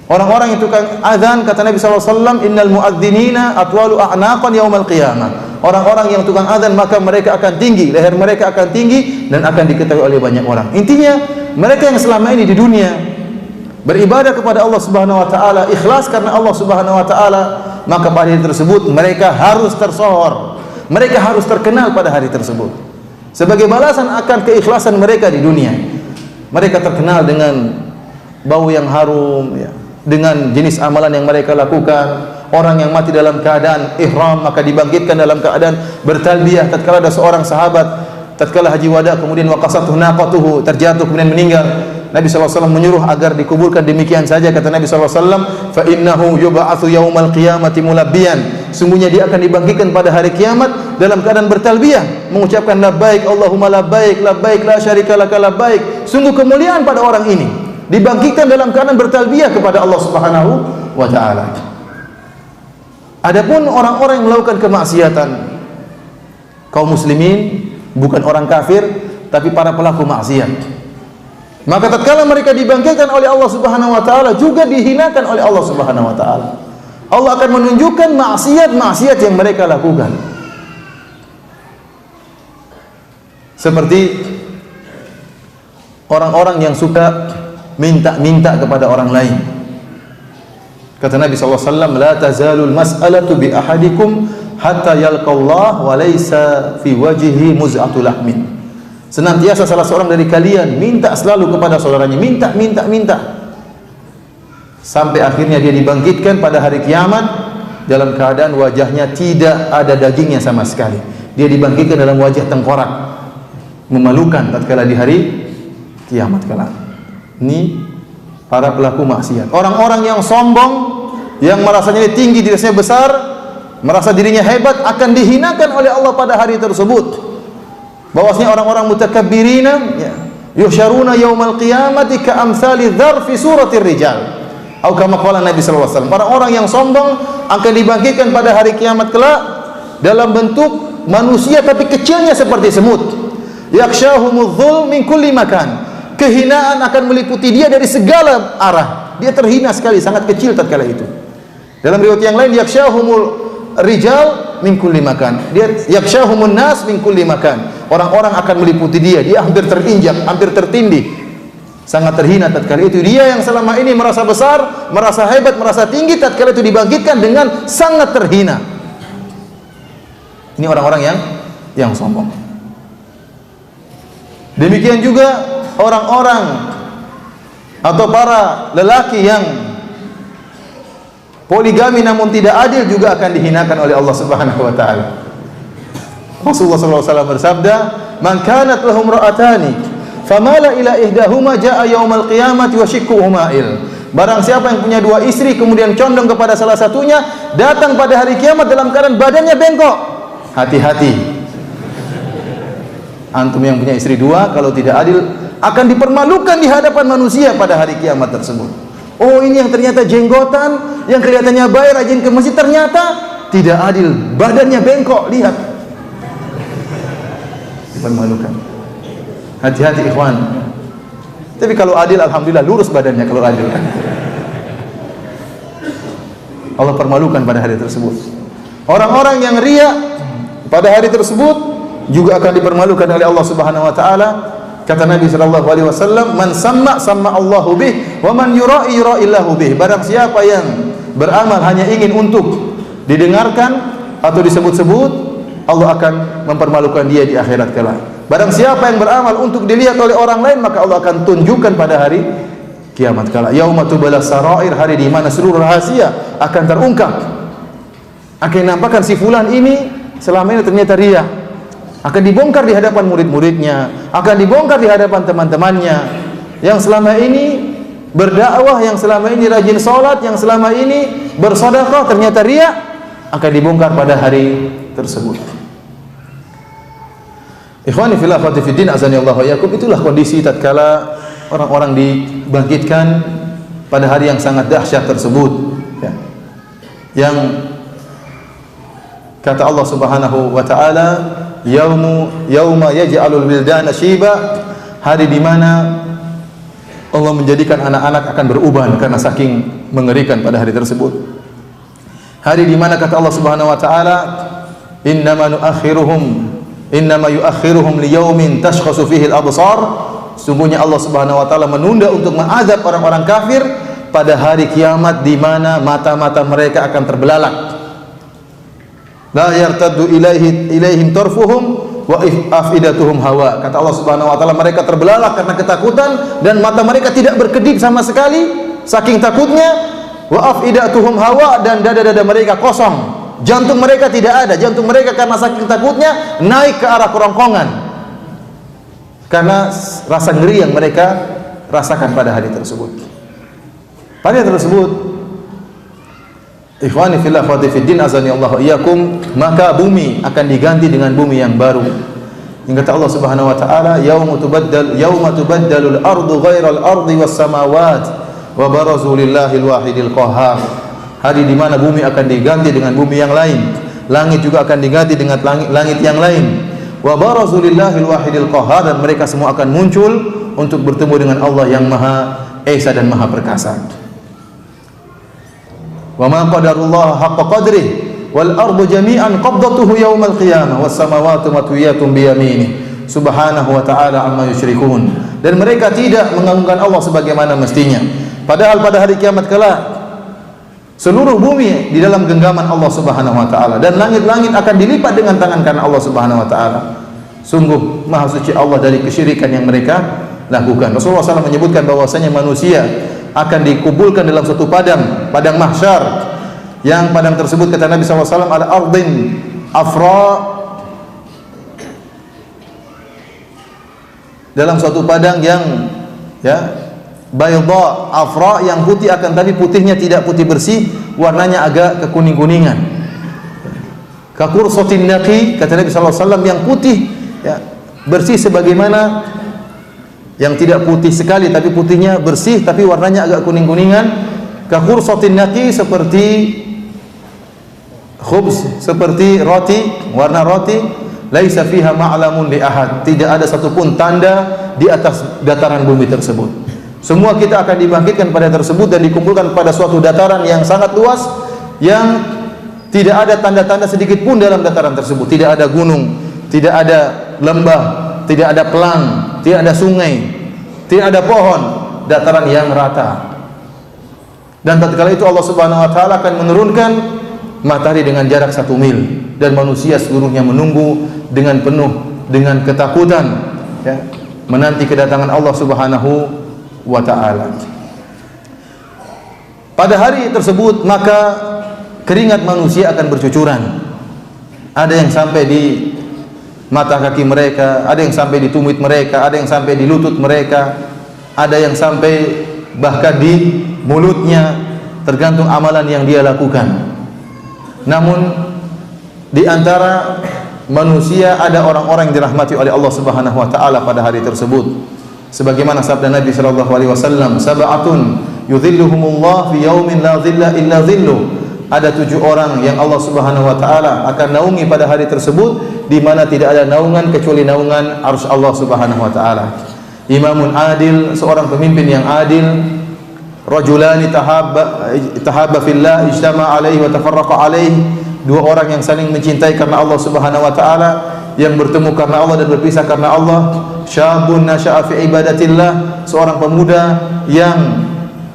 Orang-orang itu kan azan, kata Nabi SAW, innal muadzinina atwalu a'naqan yaumal qiyamah. Orang-orang yang tukang azan maka mereka akan tinggi, leher mereka akan tinggi dan akan diketahui oleh banyak orang. Intinya mereka yang selama ini di dunia beribadah kepada Allah Subhanahu wa taala, ikhlas karena Allah Subhanahu wa taala, maka pada hari tersebut mereka harus tersohor. Mereka harus terkenal pada hari tersebut. Sebagai balasan akan keikhlasan mereka di dunia. Mereka terkenal dengan bau yang harum ya, dengan jenis amalan yang mereka lakukan. Orang yang mati dalam keadaan ihram maka dibangkitkan dalam keadaan bertalbiyah. Tatkala ada seorang sahabat tatkala haji wada kemudian waqasatuhu naqatuhu, terjatuh kemudian meninggal, Nabi SAW menyuruh agar dikuburkan demikian saja. Kata Nabi SAW, fa innahu yub'atsu yaumal qiyamati mulabbiyan. Sungguhnya dia akan dibangkitkan pada hari kiamat dalam keadaan bertalbiyah, mengucapkan labbaik Allahumma labbaik, labbaik la syarika laka labbaik. Sungguh kemuliaan pada orang ini, dibangkitkan dalam keadaan bertalbiyah kepada Allah Subhanahu wa taala. Adapun orang-orang yang melakukan kemaksiatan, kaum muslimin bukan orang kafir tapi para pelaku maksiat, maka tatkala mereka dibangkitkan oleh Allah Subhanahu wa taala juga dihinakan oleh Allah Subhanahu wa taala. Allah akan menunjukkan maksiat-maksiat yang mereka lakukan. Seperti orang-orang yang suka minta-minta kepada orang lain. Kata Nabi SAW, la tazalul mas'alatu bi ahadikum hatta yalqallah wa laysa fi wajhihi muz'atu lahmin. Senantiasa salah seorang dari kalian minta selalu kepada saudaranya, minta sampai akhirnya dia dibangkitkan pada hari kiamat dalam keadaan wajahnya tidak ada dagingnya sama sekali. Dia dibangkitkan dalam wajah tengkorak, memalukan tatkala di hari kiamat kelak. Ini para pelaku maksiat. Orang-orang yang sombong, yang merasanya tinggi, dirinya besar, merasa dirinya hebat, akan dihinakan oleh Allah pada hari tersebut. Bahwasanya orang-orang mutakabbirina ya, yuhsyaruna yaumal qiyamati ka'amsali dzar fi suratir rijal. Atau kama qala Nabi sallallahu alaihi wasallam, orang-orang yang sombong akan dibangkitkan pada hari kiamat kelak dalam bentuk manusia tapi kecilnya seperti semut. Yakshahumudz dzulm min kulli makan. Kehinaan akan meliputi dia dari segala arah. Dia terhina sekali, sangat kecil tatkala itu. Dalam riwayat yang lain, yakshahumul rijal min kulli makan. Dia yakshahumun nas min kulli makan. Orang-orang akan meliputi dia. Dia hampir terinjak, hampir tertindih. Sangat terhina tatkala itu. Dia yang selama ini merasa besar, merasa hebat, merasa tinggi, tatkala itu dibangkitkan dengan sangat terhina. Ini orang-orang yang sombong. Demikian juga orang-orang atau para lelaki yang poligami namun tidak adil juga akan dihinakan oleh Allah Subhanahu wa taala. Rasulullah SAW bersabda, "Man kanat lahum ra'atani, famala ila ihdahuma jaa yaumal qiyamati wa shiqquhuma il." Barang siapa yang punya dua istri kemudian condong kepada salah satunya, datang pada hari kiamat dalam keadaan badannya bengkok. Hati-hati. Antum yang punya istri dua, kalau tidak adil akan dipermalukan di hadapan manusia pada hari kiamat tersebut. Oh, ini yang ternyata jenggotan, yang kelihatannya baik, rajin ke masjid, ternyata tidak adil, badannya bengkok, lihat. Dipermalukan. Hati-hati ikhwan. Tapi kalau adil, alhamdulillah lurus badannya kalau adil. Allah permalukan pada hari tersebut. Orang-orang yang riya pada hari tersebut juga akan dipermalukan oleh Allah Subhanahu wa taala. Kata Nabi sallallahu alaihi wasallam, "Man samma Allahu bih, wa man yura'i yura'illahu bih." Barang siapa yang beramal hanya ingin untuk didengarkan atau disebut-sebut, Allah akan mempermalukan dia di akhirat kelak. Barang siapa yang beramal untuk dilihat oleh orang lain, maka Allah akan tunjukkan pada hari kiamat kelak. Yauma tubala sarair, hari di mana seluruh rahasia akan terungkap. Akan nampakkan si fulan ini selama ini ternyata riya. Akan dibongkar di hadapan murid-muridnya, akan dibongkar di hadapan teman-temannya yang selama ini berdakwah, yang selama ini rajin salat, yang selama ini bersedekah, ternyata riya, akan dibongkar pada hari tersebut. Ikhwani fillah wa fiddin, azanillahu wa iyyakum. Itulah kondisi tatkala orang-orang dibangkitkan pada hari yang sangat dahsyat tersebut, ya. Yang kata Allah Subhanahu wa taala, yauma yaj'alul wildana syiba, hari di mana Allah menjadikan anak-anak akan beruban karena saking mengerikan pada hari tersebut. Hari di mana kata Allah Subhanahu wa taala, innama yuakhiruhum liyaumin tashkhasu fihi al-absar. Sungguhnya Allah Subhanahu wa taala menunda untuk mengazab orang-orang kafir pada hari kiamat di mana mata-mata mereka akan terbelalak. La yartaddu ilaihim tarfuhum wa afidatuhum hawa. Kata Allah Subhanahu wa taala, mereka terbelalak karena ketakutan dan mata mereka tidak berkedip sama sekali saking takutnya. Wa afidatuhum hawa, dan dada-dada mereka kosong. Jantung mereka tidak ada. Jantung mereka karena saking takutnya naik ke arah kerongkongan. Karena rasa ngeri yang mereka rasakan pada hari tersebut. Pada hari tersebut, ikhwani fillah wa fiddin, azanillahu iyyakum, maka bumi akan diganti dengan bumi yang baru. Yang kata Allah Subhanahu wa taala, yauma tubaddalul ardu ghairal ardi was samawat wa barazu lillahil wahidil qahhar. Hari di mana bumi akan diganti dengan bumi yang lain, langit juga akan diganti dengan langit yang lain. Wa barazu lillahil wahidil qahhar, dan mereka semua akan muncul untuk bertemu dengan Allah yang Maha Esa dan Maha Perkasa. Wa ma qadarullah haqqa qadrih wal ardu jami'an qabdatuhu yaumal qiyamah was samawati matwiyatun bi yaminih subhanahu wa ta'ala amma yusyrikun. Dan mereka tidak mengagungkan Allah sebagaimana mestinya, padahal pada hari kiamat kelak seluruh bumi di dalam genggaman Allah Subhanahu wa taala, dan langit-langit akan dilipat dengan tangan kanan Allah Subhanahu wa taala. Sungguh maha suci Allah dari kesyirikan yang mereka lakukan. Rasulullah SAW menyebutkan bahwasanya manusia akan dikumpulkan dalam satu padang mahsyar, yang padang tersebut kata Nabi SAW ala ardin afra, dalam suatu padang yang bayda afra, yang putih, akan tapi putihnya tidak putih bersih, warnanya agak kekuning-kuningan. Kakursatin naqi, kata Nabi SAW, yang putih, bersih sebagaimana yang tidak putih sekali tapi putihnya bersih tapi warnanya agak kuning-kuningan. Kakursatin naqi, seperti khubz, seperti roti, warna roti. Laisa fiha ma'lamun li ahad, tidak ada satupun tanda di atas dataran bumi tersebut. Semua kita akan dibangkitkan pada tersebut dan dikumpulkan pada suatu dataran yang sangat luas, yang tidak ada tanda-tanda sedikit pun dalam dataran tersebut. Tidak ada gunung, tidak ada lembah, tidak ada pelang, tidak ada sungai, tidak ada pohon, dataran yang rata. Dan tatkala itu Allah Subhanahu wa taala akan menurunkan matahari dengan jarak 1 mil, dan manusia seluruhnya menunggu dengan penuh dengan ketakutan, menanti kedatangan Allah Subhanahu wa taala. Pada hari tersebut maka keringat manusia akan bercucuran. Ada yang sampai di mata kaki mereka, ada yang sampai di tumit mereka, ada yang sampai di lutut mereka, ada yang sampai bahkan di mulutnya, tergantung amalan yang dia lakukan. Namun di antara manusia ada orang-orang yang dirahmati oleh Allah Subhanahu wa taala pada hari tersebut. Sebagaimana sabda Nabi sallallahu alaihi wasallam, sab'atun yudhilluhumullah fi yaumin la dhilla illa dhilluh. Ada 7 orang yang Allah Subhanahu wa taala akan naungi pada hari tersebut, di mana tidak ada naungan kecuali naungan arsy Allah Subhanahu wa taala. Imamun adil, seorang pemimpin yang adil, rajulani tahabba fillah ijtama alaihi wa tafarraqa alaihi, dua orang yang saling mencintai karena Allah Subhanahu wa taala, yang bertemu karena Allah dan berpisah karena Allah. Syabun nasya'a fi ibadatillah, seorang pemuda yang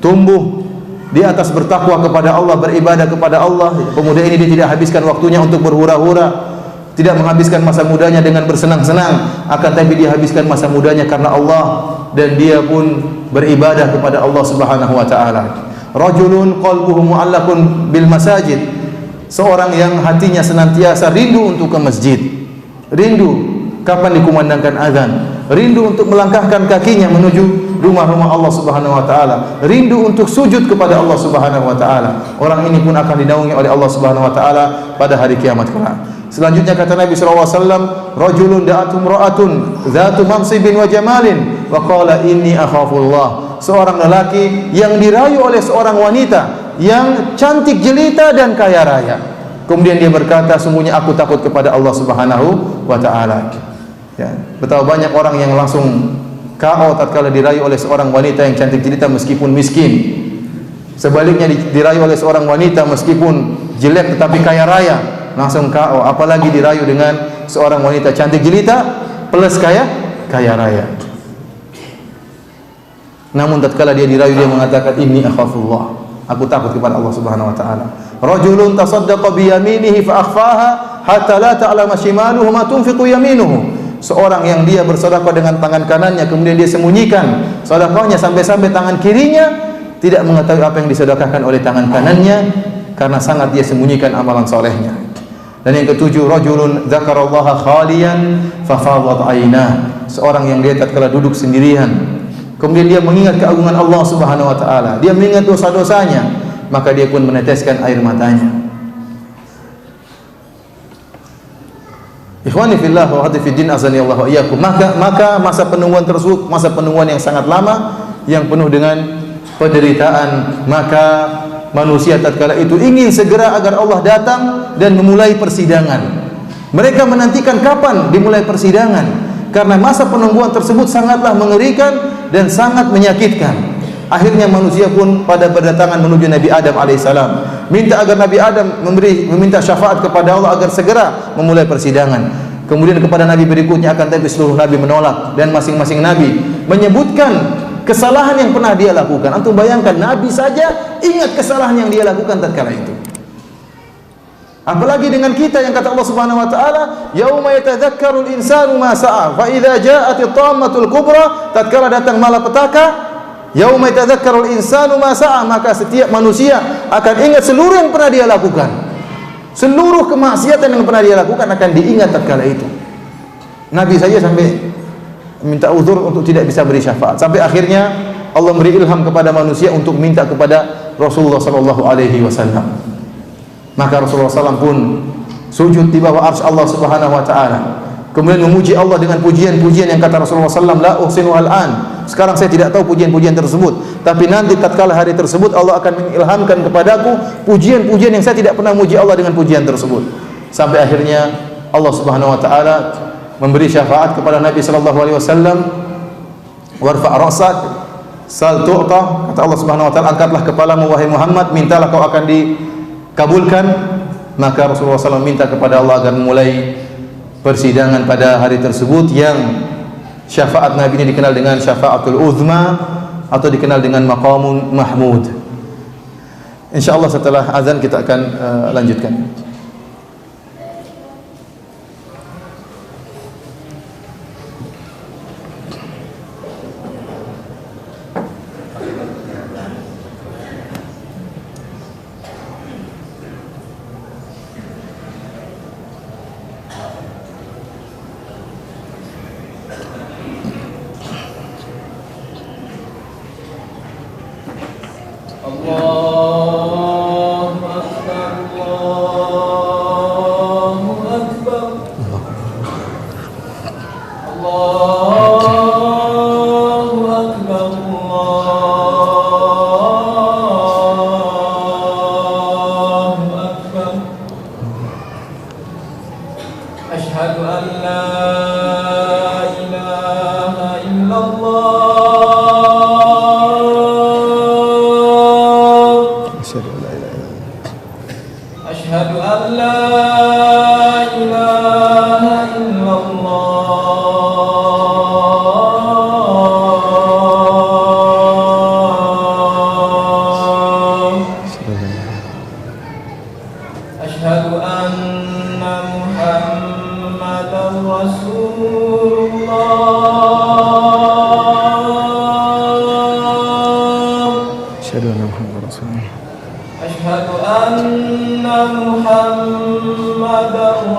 tumbuh di atas bertakwa kepada Allah, beribadah kepada Allah. Pemuda ini dia tidak habiskan waktunya untuk berhura-hura, tidak menghabiskan masa mudanya dengan bersenang-senang, akan tapi dia habiskan masa mudanya karena Allah, dan dia pun beribadah kepada Allah Subhanahu wa taala. Rajulun qalbuhu mu'allaqun bil masajid, seorang yang hatinya senantiasa rindu untuk ke masjid, rindu kapan dikumandangkan azan, rindu untuk melangkahkan kakinya menuju rumah-rumah Allah Subhanahu wa taala, rindu untuk sujud kepada Allah Subhanahu wa taala. Orang ini pun akan dinaungi oleh Allah Subhanahu wa taala pada hari kiamat kelak. Selanjutnya kata Nabi sallallahu alaihi wasallam, rajulun da'atu imra'atun dzatu mansibin wa jamalin wa qala inni akhafullah, seorang lelaki yang dirayu oleh seorang wanita yang cantik jelita dan kaya raya. Kemudian dia berkata, sungguhnya aku takut kepada Allah Subhanahu wa taala. Ya, betapa banyak orang yang langsung KO tatkala dirayu oleh seorang wanita yang cantik jelita meskipun miskin. Sebaliknya dirayu oleh seorang wanita meskipun jelek tetapi kaya raya, langsung KO. Apalagi dirayu dengan seorang wanita cantik jelita plus kaya raya. Namun tatkala dia dirayu, dia mengatakan inni akhafullah, aku takut kepada Allah Subhanahu wa taala. Rajulun tasaddaqa bi yaminihi fa akhfaha hatta la ta'lama shimaluhu ma tunfiqu yaminuhu, seorang yang dia bersedekah dengan tangan kanannya, kemudian dia sembunyikan sedekahnya sampai-sampai tangan kirinya tidak mengetahui apa yang disedekahkan oleh tangan kanannya, karena sangat dia sembunyikan amalan solehnya. Dan yang ketujuh, rajulun dzakarallaha khaliyan fa fadat ainah, seorang yang dia tatkala duduk sendirian kemudian dia mengingat keagungan Allah Subhanahu wa taala, dia mengingat dosa-dosanya, maka dia pun meneteskan air matanya. Ikhwani fillah wa hadi fiddin azani Allah wa iyyakum. Maka masa penungguan tersebut masa penungguan yang sangat lama, yang penuh dengan penderitaan. Maka manusia tatkala itu ingin segera agar Allah datang dan memulai persidangan. Mereka menantikan kapan dimulai persidangan, karena masa penungguan tersebut sangatlah mengerikan dan sangat menyakitkan. Akhirnya manusia pun pada berdatangan menuju Nabi Adam alaihissalam, minta agar Nabi Adam meminta syafaat kepada Allah agar segera memulai persidangan. Kemudian kepada Nabi berikutnya, akan tapi seluruh Nabi menolak, dan masing-masing Nabi menyebutkan kesalahan yang pernah dia lakukan. Antum bayangkan, Nabi saja ingat kesalahan yang dia lakukan tatkala itu. Apalagi dengan kita yang kata Allah Subhanahu wa taala, yauma yatadzakkarul insanu ma sa'a fa idza ja'atit tammatul kubra, tatkala datang malapetaka, yauma yatadzakkarul insanu ma sa'a, maka setiap manusia akan ingat seluruh yang pernah dia lakukan. Seluruh kemaksiatan yang pernah dia lakukan akan diingat tatkala itu. Nabi saja sampai minta uzur untuk tidak bisa beri syafaat. Sampai akhirnya Allah beri ilham kepada manusia untuk minta kepada Rasulullah sallallahu alaihi wasallam. Maka Rasulullah SAW pun sujud di bawah arsy Allah Subhanahu wa taala. Kemudian memuji Allah dengan pujian-pujian yang kata Rasulullah SAW, la uhsinu al-an. Sekarang saya tidak tahu pujian-pujian tersebut, tapi nanti tatkala hari tersebut Allah akan mengilhamkan kepadaku pujian-pujian yang saya tidak pernah muji Allah dengan pujian tersebut. Sampai akhirnya Allah Subhanahu wa taala memberi syafaat kepada Nabi sallallahu alaihi wasallam, warfa' ra'sak sal tu'ta, kata Allah Subhanahu wa taala, angkatlah kepalamu wahai Muhammad, mintalah kau akan dikabulkan. Maka Rasulullah SAW minta kepada Allah agar memulai persidangan pada hari tersebut, yang syafaat Nabi ini dikenal dengan syafaatul uzma atau dikenal dengan maqamun mahmud. Insyaallah setelah azan kita akan lanjutkan.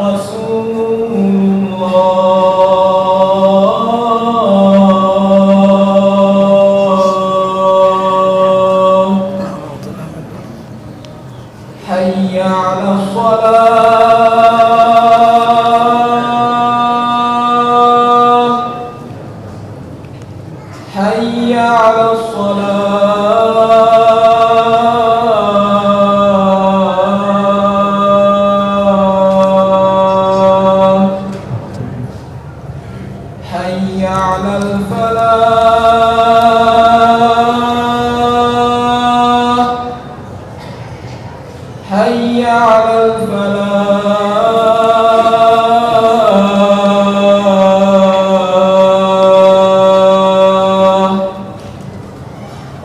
رسول الله حي على الصلاة حي على الصلاة حي على الفلاح حي على الفلاح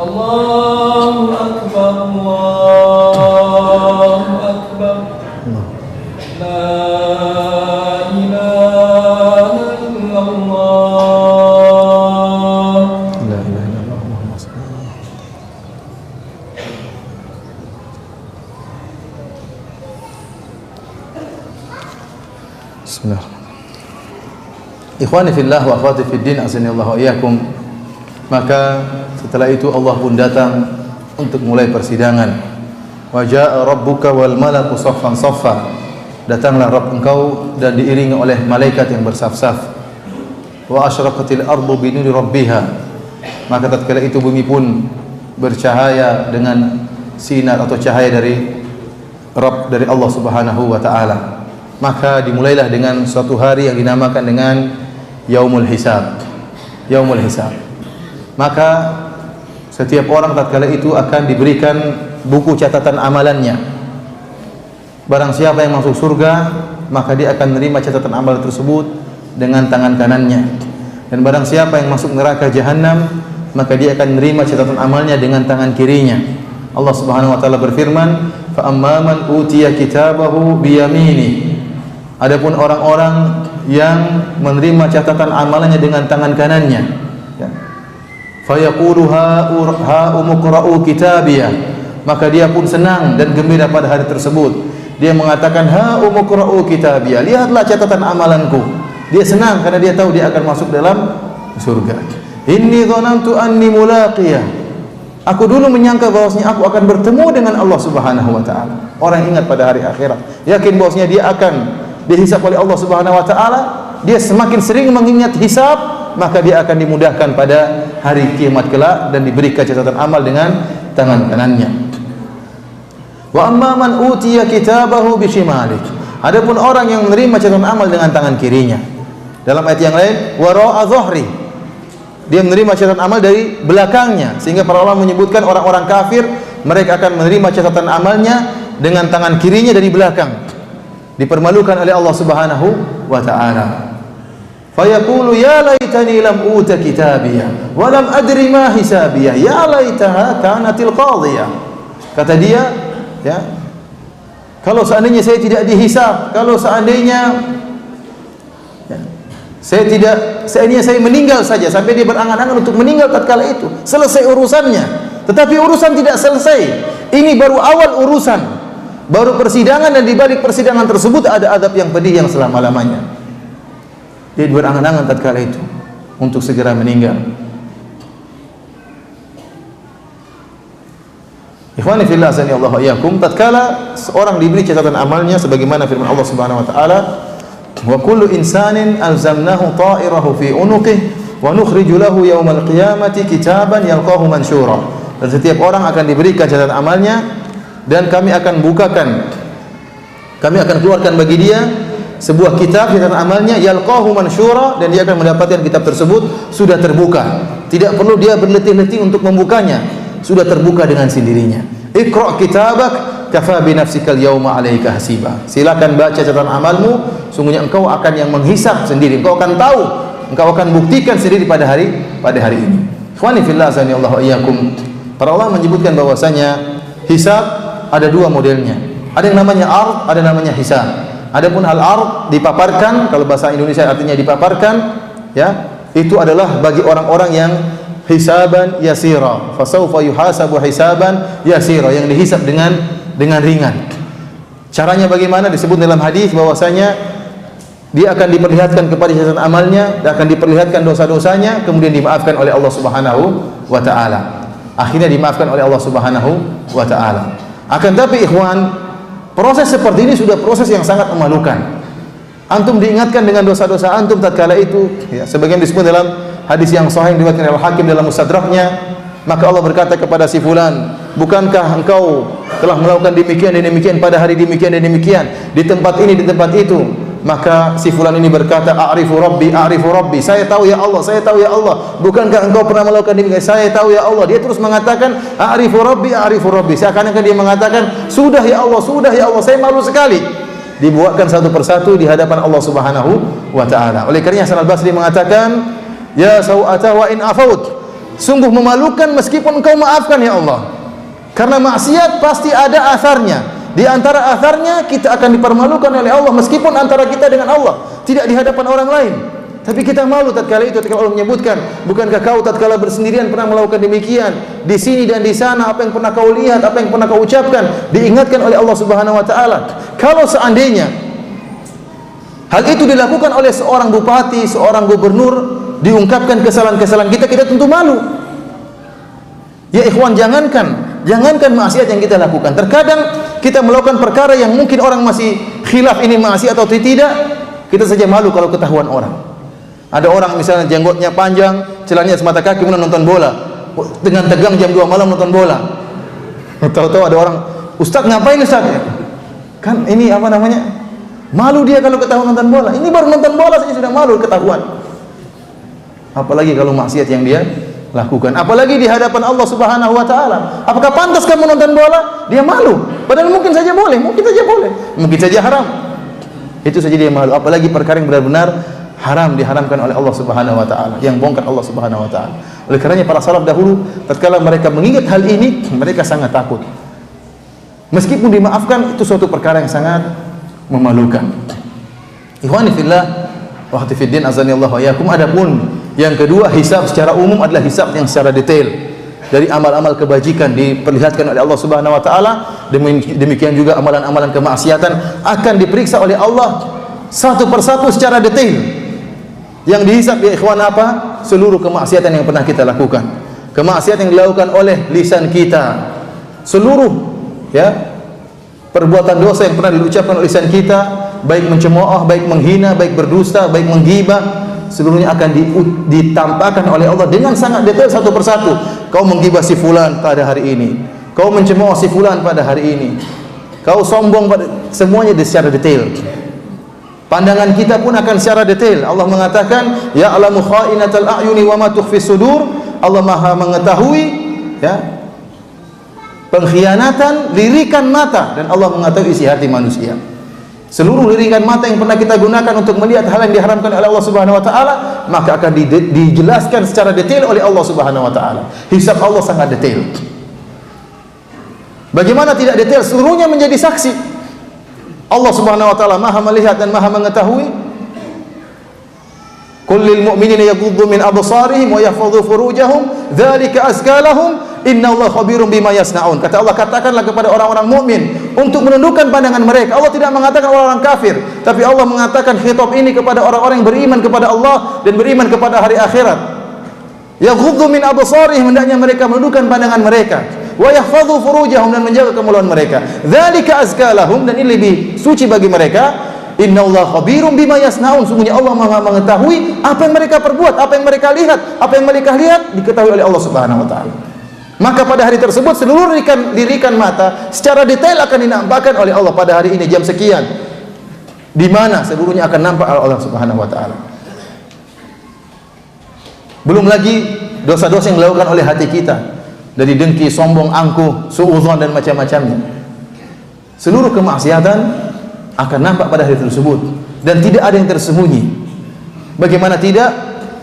الله أكبر الله أكبر لا إله إلا الله La ilaha illallah Muhammad sallallahu alaihi wasallam. Bismillah. Ikhwani fillah wa akhwati fid din, azanillahu wa iyyakum. Maka setelah itu Allah pun datang untuk mulai persidangan. Wa jaa rabbuka wal malaku saffan saffa. Datanglah Rabb engkau dan diiringi oleh malaikat yang bersaf-saf. Wa asyraqatil ardu bi nuri rabbiha. Maka tatkala itu bumi pun bercahaya dengan sinar atau cahaya dari Rabb, dari Allah Subhanahu wa taala. Maka dimulailah dengan suatu hari yang dinamakan dengan Yaumul Hisab. Yaumul Hisab. Maka setiap orang tatkala itu akan diberikan buku catatan amalannya. Barang siapa yang masuk surga, maka dia akan menerima catatan amal tersebut dengan tangan kanannya. Dan barang siapa yang masuk neraka jahanam, maka dia akan menerima catatan amalnya dengan tangan kirinya. Allah Subhanahu wa taala berfirman, "Fa amman utiya kitabahu bi yamini." Adapun orang-orang yang menerima catatan amalannya dengan tangan kanannya, ya. Fa yaqulu ha umqra'u kitabiyah. Maka dia pun senang dan gembira pada hari tersebut. Dia mengatakan, ha umqra'u kitabiyah. Lihatlah catatan amalanku. Dia senang karena dia tahu dia akan masuk dalam surga. Inni dhanantu anni mulaqiyah. Aku dulu menyangka bahwasanya aku akan bertemu dengan Allah Subhanahu wa taala. Orang yang ingat pada hari akhirat, yakin bahwasanya dia akan dihisab oleh Allah Subhanahu wa taala, dia semakin sering mengingat hisab, maka dia akan dimudahkan pada hari kiamat kelak dan diberikan catatan amal dengan tangan kanannya. Wa amma man utiya kitabahu bishimalik. Adapun orang yang menerima catatan amal dengan tangan kirinya. Dalam ayat yang lain, wara'a dhahri. Dia menerima catatan amal dari belakangnya, sehingga para ulama menyebutkan orang-orang kafir mereka akan menerima catatan amalnya dengan tangan kirinya dari belakang. Dipermalukan oleh Allah Subhanahu wa taala. Fayaqulu ya laitani lam uta kitabiyah wa lam adri ma hisabiyah ya laitaha kanatil qadhiyah. Kata dia, ya, kalau seandainya saya tidak dihisab, kalau seandainya seandainya saya meninggal saja, sampai dia berangan-angan untuk meninggal tatkala itu, selesai urusannya. Tetapi urusan tidak selesai. Ini baru awal urusan, baru persidangan, dan di balik persidangan tersebut ada adab yang pedih yang selama-lamanya. Dia berangan-angan tatkala itu untuk segera meninggal. Ikhwani fillah azanillahu wa iyyakum, tatkala seorang diberi catatan amalnya sebagaimana firman Allah Subhanahu wa taala, wa kullu insanin alzamnahu ta'irahu fi unuqih wa nukhriju lahu yaumal qiyamati kitaban yalqahu mansyura. Dan setiap orang akan diberikan catatan amalnya dan kami akan keluarkan bagi dia sebuah kitab catatan amalnya yalqahu mansyura, dan dia akan mendapatkan kitab tersebut sudah terbuka. Tidak perlu dia berletih-letih untuk membukanya, sudah terbuka dengan sendirinya. Iqra' kitabak kafa bi nafsikal yawma 'alaika hasiba. Silakan baca catatan amalmu, sungguhnya engkau akan yang menghisab sendiri. Engkau akan tahu, engkau akan buktikan sendiri pada hari ini. Ikhwani fillah azanillahu wa iyyakum. Para ulama menyebutkan bahwasanya hisab ada dua modelnya. Ada yang namanya ard, ada yang namanya hisab. Adapun al-ard dipaparkan, kalau bahasa Indonesia artinya dipaparkan, ya, itu adalah bagi orang-orang yang hisaban yasira. Fasawfa yuhasabu hisaban yasira, yang dihisab dengan ringan. Caranya bagaimana? Disebut dalam hadis bahwasanya dia akan diperlihatkan kepada catatan amalnya, dan akan diperlihatkan dosa-dosanya, kemudian dimaafkan oleh Allah Subhanahu wa taala. Akhirnya dimaafkan oleh Allah Subhanahu wa taala. Akan tapi ikhwan, proses seperti ini sudah proses yang sangat memalukan. Antum diingatkan dengan dosa-dosa antum tatkala itu, ya, sebagian disebut dalam hadis yang sahih diriwayatkan oleh Al-Hakim dalam Mustadraknya, maka Allah berkata kepada si fulan, bukankah engkau telah melakukan demikian dan demikian pada hari demikian dan demikian di tempat ini, di tempat itu? Maka si fulan ini berkata, a'rifu rabbi, saya tahu ya Allah, saya tahu ya Allah. Bukankah engkau pernah melakukan demikian? Saya tahu ya Allah. Dia terus mengatakan, a'rifu rabbi. Seakan-akan dia mengatakan, sudah ya Allah, saya malu sekali. Dibuatkan satu persatu di hadapan Allah Subhanahu wa taala. Oleh karenanya Hasan Al-Basri mengatakan, ya sau'ata wa in afaut. Sungguh memalukan meskipun engkau maafkan ya Allah. Karena maksiat pasti ada atharnya. Di antara atharnya kita akan dipermalukan oleh Allah meskipun antara kita dengan Allah, tidak di hadapan orang lain. Tapi kita malu tatkala itu, tatkala Allah menyebutkan, bukankah kau tatkala bersendirian pernah melakukan demikian? Di sini dan di sana apa yang pernah kau lihat, apa yang pernah kau ucapkan, diingatkan oleh Allah Subhanahu wa taala. Kalau seandainya hal itu dilakukan oleh seorang bupati, seorang gubernur, diungkapkan kesalahan-kesalahan kita tentu malu. Ya ikhwan, jangankan maksiat yang kita lakukan. Terkadang kita melakukan perkara yang mungkin orang masih khilaf ini maksiat atau tidak, kita saja malu kalau ketahuan orang. Ada orang misalnya jenggotnya panjang, celananya semata kaki, kemudian nonton bola dengan tegang jam 2 malam nonton bola. Tahu-tahu ada orang, Ustaz ngapain Ustaz? Kan ini apa namanya? Malu dia kalau ketahuan nonton bola. Ini baru nonton bola saja sudah malu ketahuan. Apalagi kalau maksiat yang dia lakukan, apalagi di hadapan Allah Subhanahu wa taala. Apakah pantas kamu nonton bola? Dia malu. Padahal mungkin saja boleh, mungkin saja haram. Itu saja dia malu. Apalagi perkara yang benar-benar haram, diharamkan oleh Allah Subhanahu wa taala, yang bongkar Allah Subhanahu wa taala. Oleh karenanya para salaf dahulu tatkala mereka mengingat hal ini, mereka sangat takut. Meskipun dimaafkan, itu suatu perkara yang sangat memalukan. Ikhwani fillah wa akhwati fiddin, azanillahu wa iyyakum. Adapun yang kedua, hisab secara umum adalah hisab yang secara detail. Dari amal-amal kebajikan diperlihatkan oleh Allah Subhanahu wa taala, demikian juga amalan-amalan kemaksiatan akan diperiksa oleh Allah satu persatu secara detail. Yang dihisab ya ikhwan apa? Seluruh kemaksiatan yang pernah kita lakukan. Kemaksiatan yang dilakukan oleh lisan kita. Seluruh ya perbuatan dosa yang pernah diucapkan oleh lisan kita, baik mencemooh, baik menghina, baik berdusta, baik menggibah, seluruhnya akan ditampakkan oleh Allah dengan sangat detail satu persatu. Kau menggibah si fulan pada hari ini, kau mencemooh si fulan pada hari ini, kau sombong pada, semuanya secara detail. Pandangan kita pun akan secara detail. Allah mengatakan, ya alamu kha'inatal a'yuni wa ma tukhfis sudur. Allah Maha mengetahui ya pengkhianatan lirikan mata, dan Allah mengetahui isi hati manusia. Seluruh lirikan mata yang pernah kita gunakan untuk melihat hal yang diharamkan oleh Allah Subhanahu wa taala, maka akan dijelaskan secara detail oleh Allah Subhanahu wa taala. Hisab Allah sangat detail. Bagaimana tidak detail? Seluruhnya menjadi saksi. Allah Subhanahu wa taala Maha melihat dan Maha mengetahui. Qul lil mu'minina yaghuddu min absarihim wa yahfadhu furujahum, dzalika azka lahum, innallaha khabirum bima yasnaun. Kata Allah, katakanlah kepada orang-orang mukmin untuk menundukkan pandangan mereka. Allah tidak mengatakan orang-orang kafir, tapi Allah mengatakan khitab ini kepada orang-orang yang beriman kepada Allah dan beriman kepada hari akhirat. Yaghuddu min absarihim, hendaknya mereka menundukkan pandangan mereka, wa yahfadhu furujahum, dan menjaga kemaluan mereka. Dzalika azka lahum, dan ini lebih suci bagi mereka. Innallaha khabirum bima yasnaun, sungguhnya Allah Maha mengetahui apa yang mereka perbuat, apa yang mereka lihat, apa yang mereka lihat diketahui oleh Allah Subhanahu wa taala. Maka pada hari tersebut seluruh lirikan mata secara detail akan dinampakkan oleh Allah pada hari ini jam sekian. Di mana seluruhnya akan nampak oleh Allah Subhanahu wa taala. Belum lagi dosa-dosa yang dilakukan oleh hati kita, dari dengki, sombong, angkuh, suudzon dan macam-macamnya. Seluruh kemaksiatan akan nampak pada hari tersebut, dan tidak ada yang tersembunyi. Bagaimana tidak?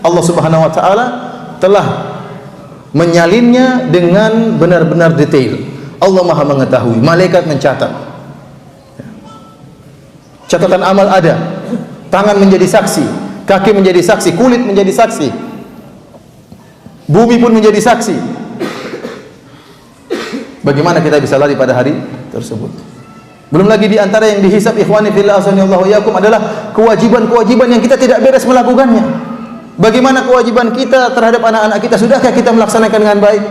Allah Subhanahu wa taala telah menyalinnya dengan benar-benar detail. Allah Maha mengetahui, malaikat mencatat. Catatan amal ada, tangan menjadi saksi, kaki menjadi saksi, kulit menjadi saksi, bumi pun menjadi saksi. Bagaimana kita bisa lari pada hari tersebut? Belum lagi di antara yang dihisab ikhwani fillah azanillahu iyyakum adalah kewajiban-kewajiban yang kita tidak beres melakukannya. Bagaimana kewajiban kita terhadap anak-anak kita? Sudahkah kita melaksanakan dengan baik?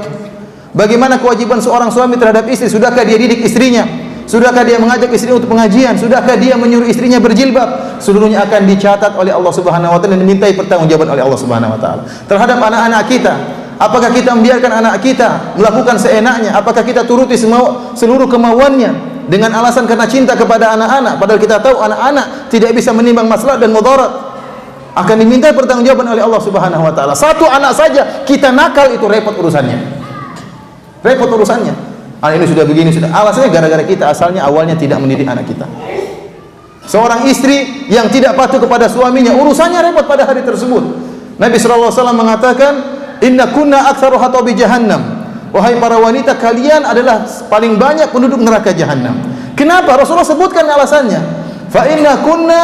Bagaimana kewajiban seorang suami terhadap istri? Sudahkah dia didik istrinya? Sudahkah dia mengajak istrinya untuk pengajian? Sudahkah dia menyuruh istrinya berjilbab? Seluruhnya akan dicatat oleh Allah Subhanahu wa taala dan dimintai pertanggungjawaban oleh Allah Subhanahu wa taala. Terhadap anak-anak kita, apakah kita membiarkan anak kita melakukan seenaknya? Apakah kita turuti seluruh kemauannya dengan alasan karena cinta kepada anak-anak, padahal kita tahu anak-anak tidak bisa menimbang maslahat dan mudarat? Akan dimintai pertanggungjawaban oleh Allah Subhanahu wa taala. Satu anak saja kita nakal, itu repot urusannya. Repot urusannya. Anak ini sudah begini, sudah. Alasannya gara-gara kita asalnya awalnya tidak mendidik anak kita. Seorang istri yang tidak patuh kepada suaminya, urusannya repot pada hari tersebut. Nabi sallallahu alaihi wasallam mengatakan, "Inna kunna aktsaru hatabi jahannam." Wahai para wanita, kalian adalah paling banyak penduduk neraka jahanam. Kenapa? Rasulullah sebutkan alasannya. Fa inna kunna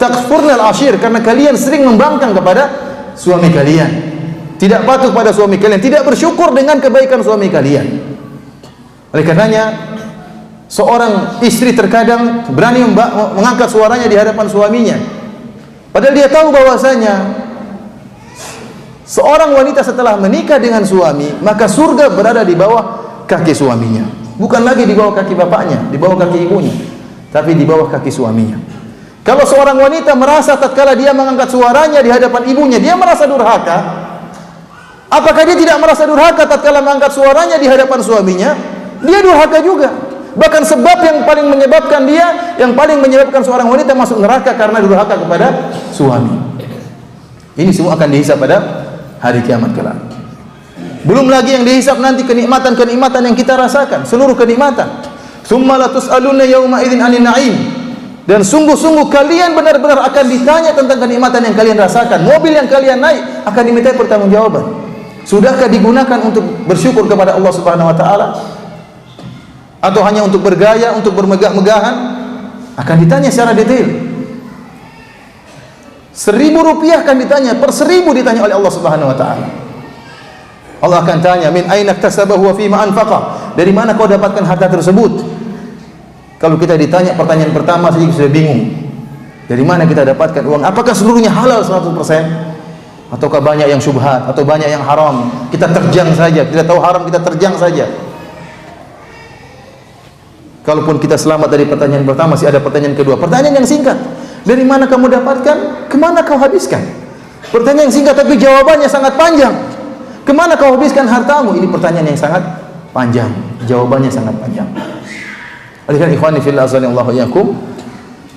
takfurna al-ashir, karena kalian sering membangkang kepada suami kalian. Tidak patuh pada suami kalian, tidak bersyukur dengan kebaikan suami kalian. Oleh karenanya, seorang istri terkadang berani mengangkat suaranya di hadapan suaminya. Padahal dia tahu bahwasanya seorang wanita setelah menikah dengan suami, maka surga berada di bawah kaki suaminya. Bukan lagi di bawah kaki bapaknya, di bawah kaki ibunya, tapi di bawah kaki suaminya. Kalau seorang wanita merasa tatkala dia mengangkat suaranya di hadapan ibunya, dia merasa durhaka, apakah dia tidak merasa durhaka tatkala mengangkat suaranya di hadapan suaminya? Dia durhaka juga. Bahkan sebab yang paling menyebabkan seorang wanita masuk neraka karena durhaka kepada suami. Ini semua akan dihisab pada hari kiamat kelak. Belum lagi yang dihisab nanti kenikmatan-kenikmatan yang kita rasakan, seluruh kenikmatan. Tsumma la tus'aluna yauma idzin 'anil na'im. Dan sungguh-sungguh kalian benar-benar akan ditanya tentang kenikmatan yang kalian rasakan. Mobil yang kalian naik akan dimintai pertanggungjawaban. Sudahkah digunakan untuk bersyukur kepada Allah Subhanahu wa taala? Atau hanya untuk bergaya, untuk bermegah-megahan? Akan ditanya secara detail. 1.000 rupiah akan ditanya, per 1.000 ditanya oleh Allah Subhanahu wa taala. Allah akan tanya, min aina iktasabahu wa fima anfaqa? Dari mana kau dapatkan harta tersebut? Kalau kita ditanya pertanyaan pertama saja sudah bingung. Dari mana kita dapatkan uang? Apakah seluruhnya halal 100%? Ataukah banyak yang syubhat, atau banyak yang haram? Kita terjang saja, kita tahu haram, kita terjang saja. Kalaupun kita selamat dari pertanyaan pertama, masih ada pertanyaan kedua. Pertanyaan yang singkat, dari mana kamu dapatkan? Kemana kau habiskan? Pertanyaan yang singkat tapi jawabannya sangat panjang. Kemana kau habiskan hartamu? Ini pertanyaan yang sangat panjang, jawabannya sangat panjang. Oleh karena ikhwani fillah azanillahu iyyakum,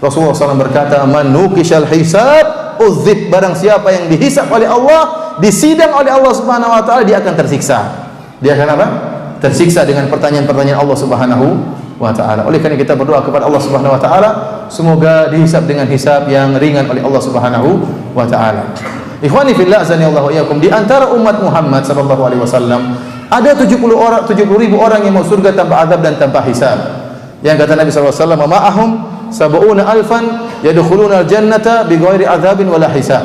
Rasulullah SAW berkata, "Man nuqishal hisab udzib." Barang siapa yang dihisab oleh Allah, disidang oleh Allah Subhanahu wa taala, dia akan tersiksa. Dia akan apa? Tersiksa dengan pertanyaan-pertanyaan Allah Subhanahu wa ta'ala. Oleh karena kita berdoa kepada Allah Subhanahu wa ta'ala, semoga dihisab dengan hisab yang ringan oleh Allah Subhanahu wa ta'ala. Ikhwani fillah azanillahu iyyakum, di antara umat Muhammad sallallahu alaihi wasallam ada 70.000 orang yang mau surga tanpa azab dan tanpa hisab. Yang kata Nabi sallallahu alaihi wasallam, "Ma'ahum sab'una alfan yadkhuluna al-jannata bighairi adzabin wala hisab."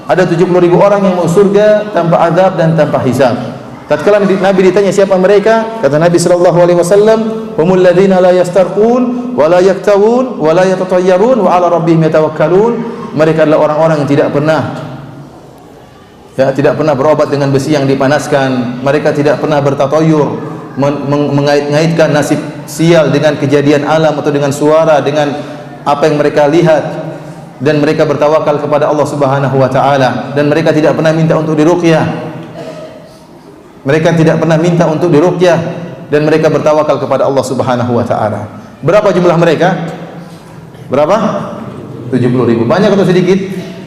Ada 70.000 orang yang mau surga tanpa azab dan tanpa hisab. Tatkala Nabi ditanya siapa mereka, kata Nabi sallallahu alaihi wasallam, "Humul ladzina la yastarqun wa la yaktawun wa la yatatayyarun wa 'ala rabbihim yatawakkalun." Mereka adalah orang-orang yang tidak pernah berobat dengan besi yang dipanaskan. Mereka tidak pernah bertatoyur, mengait-ngaitkan nasib sial dengan kejadian alam atau dengan suara, dengan apa yang mereka lihat. Dan mereka bertawakal kepada Allah Subhanahu wa taala, dan mereka tidak pernah minta untuk diruqyah. Mereka tidak pernah minta untuk diruqyah, dan mereka bertawakal kepada Allah Subhanahu wa taala. Berapa jumlah mereka? Berapa? 70.000. Banyak atau sedikit?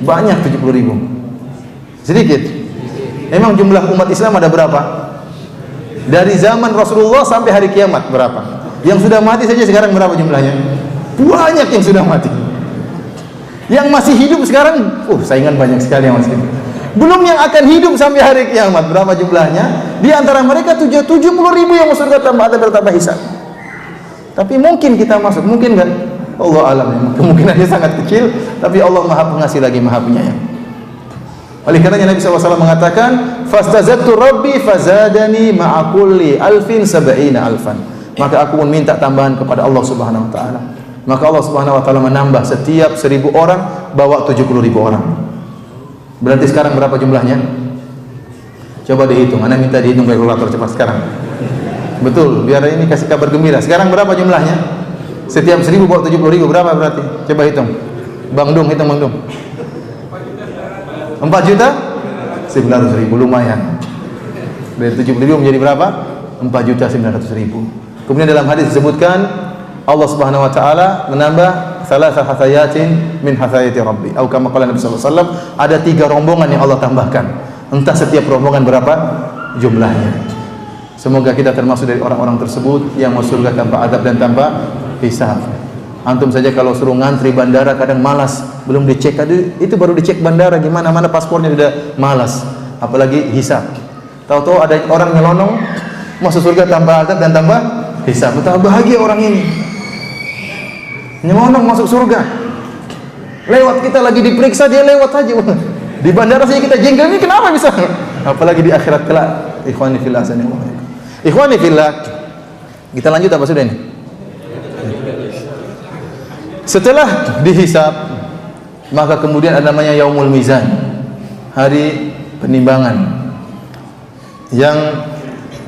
Banyak. 70.000. Sedikit. Emang jumlah umat Islam ada berapa? Dari zaman Rasulullah sampai hari kiamat berapa? Yang sudah mati saja sekarang berapa jumlahnya? Banyak yang sudah mati. Yang masih hidup sekarang, saingan banyak sekali yang masih hidup. Belum yang akan hidup sampai hari kiamat, berapa jumlahnya? Di antara mereka 70.000 yang masuk surga tanpa azab dan tanpa hisab. Tapi mungkin kita masuk, mungkin kan? Allah alam, kemungkinannya sangat kecil, tapi Allah Maha Pengasih lagi Maha Penyayang. Oleh karenanya Nabi SAW mengatakan, "Fastazadtu Rabbi fazadani ma'a kulli alfin sab'ina alfan." maka aku pun minta tambahan kepada Allah Subhanahu wa taala. Maka Allah Subhanahu wa taala menambah setiap 1000 orang bawa 70.000 orang. Berarti sekarang berapa jumlahnya? Coba dihitung. Ana minta dihitung kalkulator cepat sekarang. Betul, biar ini kasih kabar gembira. Sekarang berapa jumlahnya? Setiap 1000 bawa 70.000, berapa berarti? Coba hitung. Bang Dung, hitung Bang Dung. 4.900.000, lumayan. Dari 70.000 menjadi berapa? 4.900.000. Kemudian dalam hadis disebutkan Allah Subhanahu wa taala menambah salasah hasayatin min hasayati rabbi. Atau kama qala Nabi sallallahu alaihi wasallam, ada 3 rombongan yang Allah tambahkan. Entah setiap rombongan berapa jumlahnya. Semoga kita termasuk dari orang-orang tersebut yang masuk surga tanpa azab dan tanpa hisab. Antum saja kalau suruh ngantri bandara kadang malas, belum dicek, itu baru dicek bandara gimana, mana paspornya sudah malas, apalagi hisab. Tahu-tahu ada orang nyelonong masuk surga tanpa azab dan tanpa hisab. Betapa bahagia orang ini. Nyelonong masuk surga. Lewat kita lagi diperiksa, dia lewat aja. Di bandara saja kita jengkel, ini kenapa bisa? Apalagi di akhirat kelak. Ikhwani fillah, ikhwani fillah. Kita lanjut apa sudah ini? Setelah dihisab, maka kemudian ada namanya yaumul mizan, hari penimbangan. Yang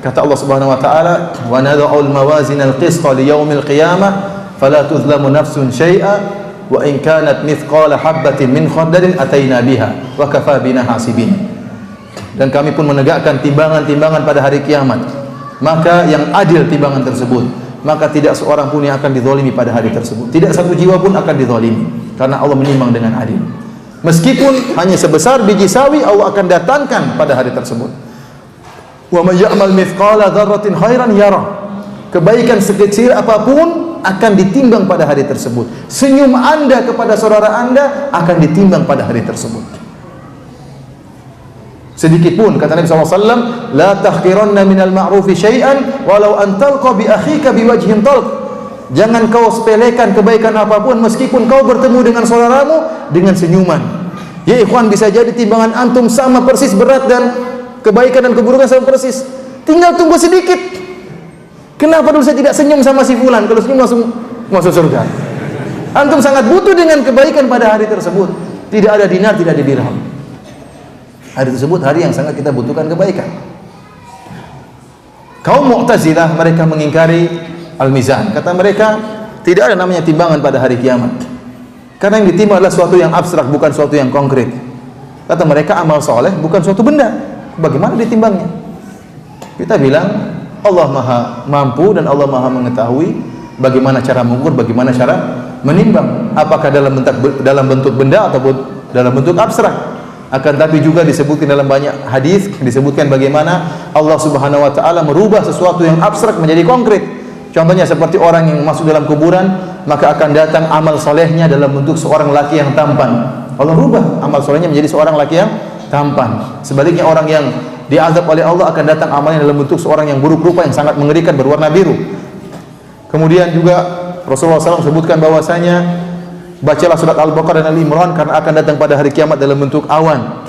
kata Allah Subhanahu wa taala, "Wa nad'ul mawazinal qista li yaumil qiyamah fala tuzlamu nafsun syai'a wa in kanat mithqala habatin min khardalin ataina biha wa kafa bina hasibin." Dan kami pun menegakkan timbangan-timbangan pada hari kiamat, maka yang adil timbangan tersebut, maka tidak seorang pun yang akan dizalimi pada hari tersebut, tidak satu jiwa pun akan dizalimi, karena Allah menimbang dengan adil. Meskipun hanya sebesar biji sawi, Allah akan datangkan pada hari tersebut. Wa may ya'mal mithqala dzarratin khairan yarah. Kebaikan sekecil apapun akan ditimbang pada hari tersebut. Senyum Anda kepada saudara Anda akan ditimbang pada hari tersebut. Sedikit pun, kata Nabi SAW, la tahqiranna minal ma'rufi syai'an walau an talqa bi akhika biwajhin talq. Jangan kau sepelekan kebaikan apapun meskipun kau bertemu dengan saudaramu dengan senyuman. Ya ikhwan, bisa jadi timbangan antum sama persis berat dan kebaikan dan keburukan sama persis. Tinggal tunggu sedikit. Kenapa dulu saya tidak senyum sama si fulan? Kalau senyum langsung masuk surga. Antum sangat butuh dengan kebaikan pada hari tersebut. Tidak ada dinar, tidak ada dirham. Hari tersebut hari yang sangat kita butuhkan kebaikan. Kaum Mu'tazilah mereka mengingkari al-mizan. Kata mereka tidak ada namanya timbangan pada hari kiamat. Karena yang ditimbang adalah suatu yang abstrak, bukan suatu yang konkret. Kata mereka amal soleh bukan suatu benda. Bagaimana ditimbangnya? Kita bilang Allah Maha mampu dan Allah Maha mengetahui bagaimana cara mengukur, bagaimana cara menimbang. Apakah dalam bentuk benda ataupun dalam bentuk abstrak. Akan tapi juga disebutkan dalam banyak hadis, disebutkan bagaimana Allah Subhanahu wa taala merubah sesuatu yang abstrak menjadi konkret. Contohnya seperti orang yang masuk dalam kuburan, maka akan datang amal solehnya dalam bentuk seorang laki yang tampan. Allah rubah amal solehnya menjadi seorang laki yang tampan. Sebaliknya orang yang diazab oleh Allah akan datang amalnya dalam bentuk seorang yang buruk rupa, yang sangat mengerikan, berwarna biru. Kemudian juga Rasulullah SAW sebutkan bahwasanya bacalah surat Al-Baqarah dan Al-Imran karena akan datang pada hari kiamat dalam bentuk awan.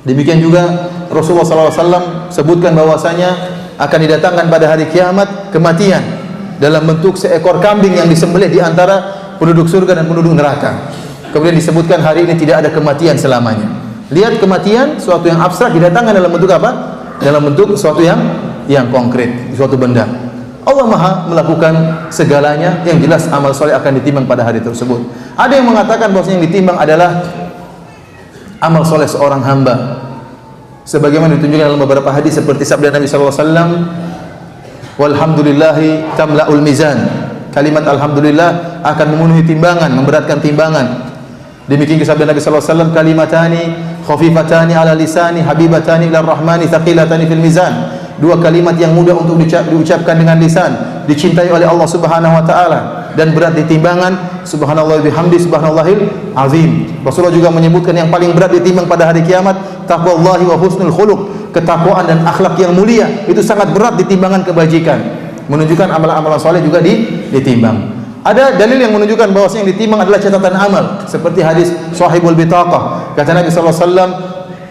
Demikian juga Rasulullah SAW sebutkan bahwasanya akan didatangkan pada hari kiamat kematian dalam bentuk seekor kambing yang disembelih di antara penduduk surga dan penduduk neraka. Kemudian disebutkan hari ini tidak ada kematian selamanya. Lihat, kematian suatu yang abstrak didatangkan dalam bentuk apa? Dalam bentuk suatu yang konkret, suatu benda. Allah Maha melakukan segalanya, yang jelas amal soleh akan ditimbang pada hari tersebut. Ada yang mengatakan bahwa yang ditimbang adalah amal soleh seorang hamba. Sebagaimana ditunjukkan dalam beberapa hadis seperti sabda Nabi sallallahu alaihi wasallam, walhamdulillahi tamla'ul mizan. Kalimat alhamdulillah akan memenuhi timbangan, memberatkan timbangan. Demikian sabda Nabi sallallahu alaihi wasallam, kalimatani khafifatani ala lisani habibatani ila rahmani thaqilatani fil mizan. Dua kalimat yang mudah untuk diucapkan dengan lisan, dicintai oleh Allah Subhanahu wa taala dan berat di timbangan. Subhanallah bihamdi subhanallahil azim. Rasulullah juga menyebutkan yang paling berat ditimbang pada hari kiamat taqwallahi wa husnul khuluq, ketakwaan dan akhlak yang mulia. Itu sangat berat di timbangan kebajikan. Menunjukkan amalan-amalan soleh juga ditimbang. Ada dalil yang menunjukkan bahwa yang ditimbang adalah catatan amal, seperti hadis Shahibul Bitaqah. Kata Nabi sallallahu alaihi wasallam,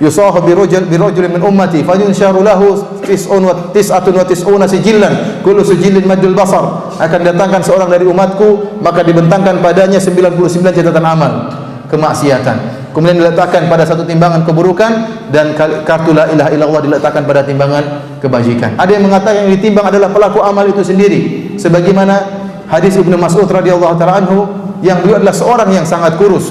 yusahu birajulin min ummati fayunsharu lahu 99 sijillan kullu sijillin maddul basar, akan datangkan seorang dari umatku maka dibentangkan padanya 99 catatan amal kemaksiatan, kemudian diletakkan pada satu timbangan keburukan, dan kartu la ilaha illallah diletakkan pada timbangan kebajikan. Ada yang mengatakan yang ditimbang adalah pelaku amal itu sendiri, sebagaimana hadis Ibnu Mas'ud radhiyallahu taala anhu yang beliau adalah seorang yang sangat kurus.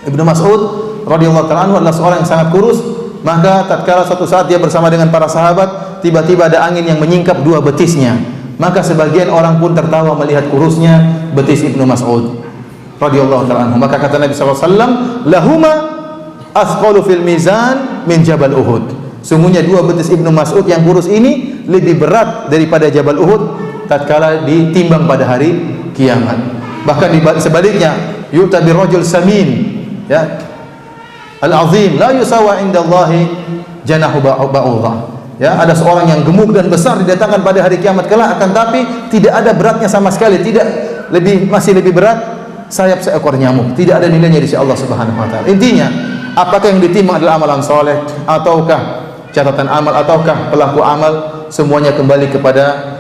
Ibnu Mas'ud radhiyallahu taala anhu adalah seorang yang sangat kurus, maka tatkala suatu saat dia bersama dengan para sahabat, tiba-tiba ada angin yang menyingkap dua betisnya, maka sebagian orang pun tertawa melihat kurusnya betis Ibnu Mas'ud radhiyallahu taala anhu. Maka kata Nabi sallallahu alaihi wasallam, lahuma athqalu fil mizan min Jabal Uhud. Sungguhnya dua betis Ibnu Mas'ud yang kurus ini lebih berat daripada Jabal Uhud tatkala ditimbang pada hari kiamat. Bahkan sebaliknya, yu'ta birrajul samin, ya, al-azim la yusawa indallahi janahu ba'udah. Ya, ada seorang yang gemuk dan besar didatangkan pada hari kiamat kelak, akan tapi tidak ada beratnya sama sekali, masih lebih berat sayap seekor nyamuk. Tidak ada nilainya di sisi Allah Subhanahu wa taala. Intinya, apakah yang ditimbang adalah amalan soleh ataukah catatan amal ataukah pelaku amal, semuanya kembali kepada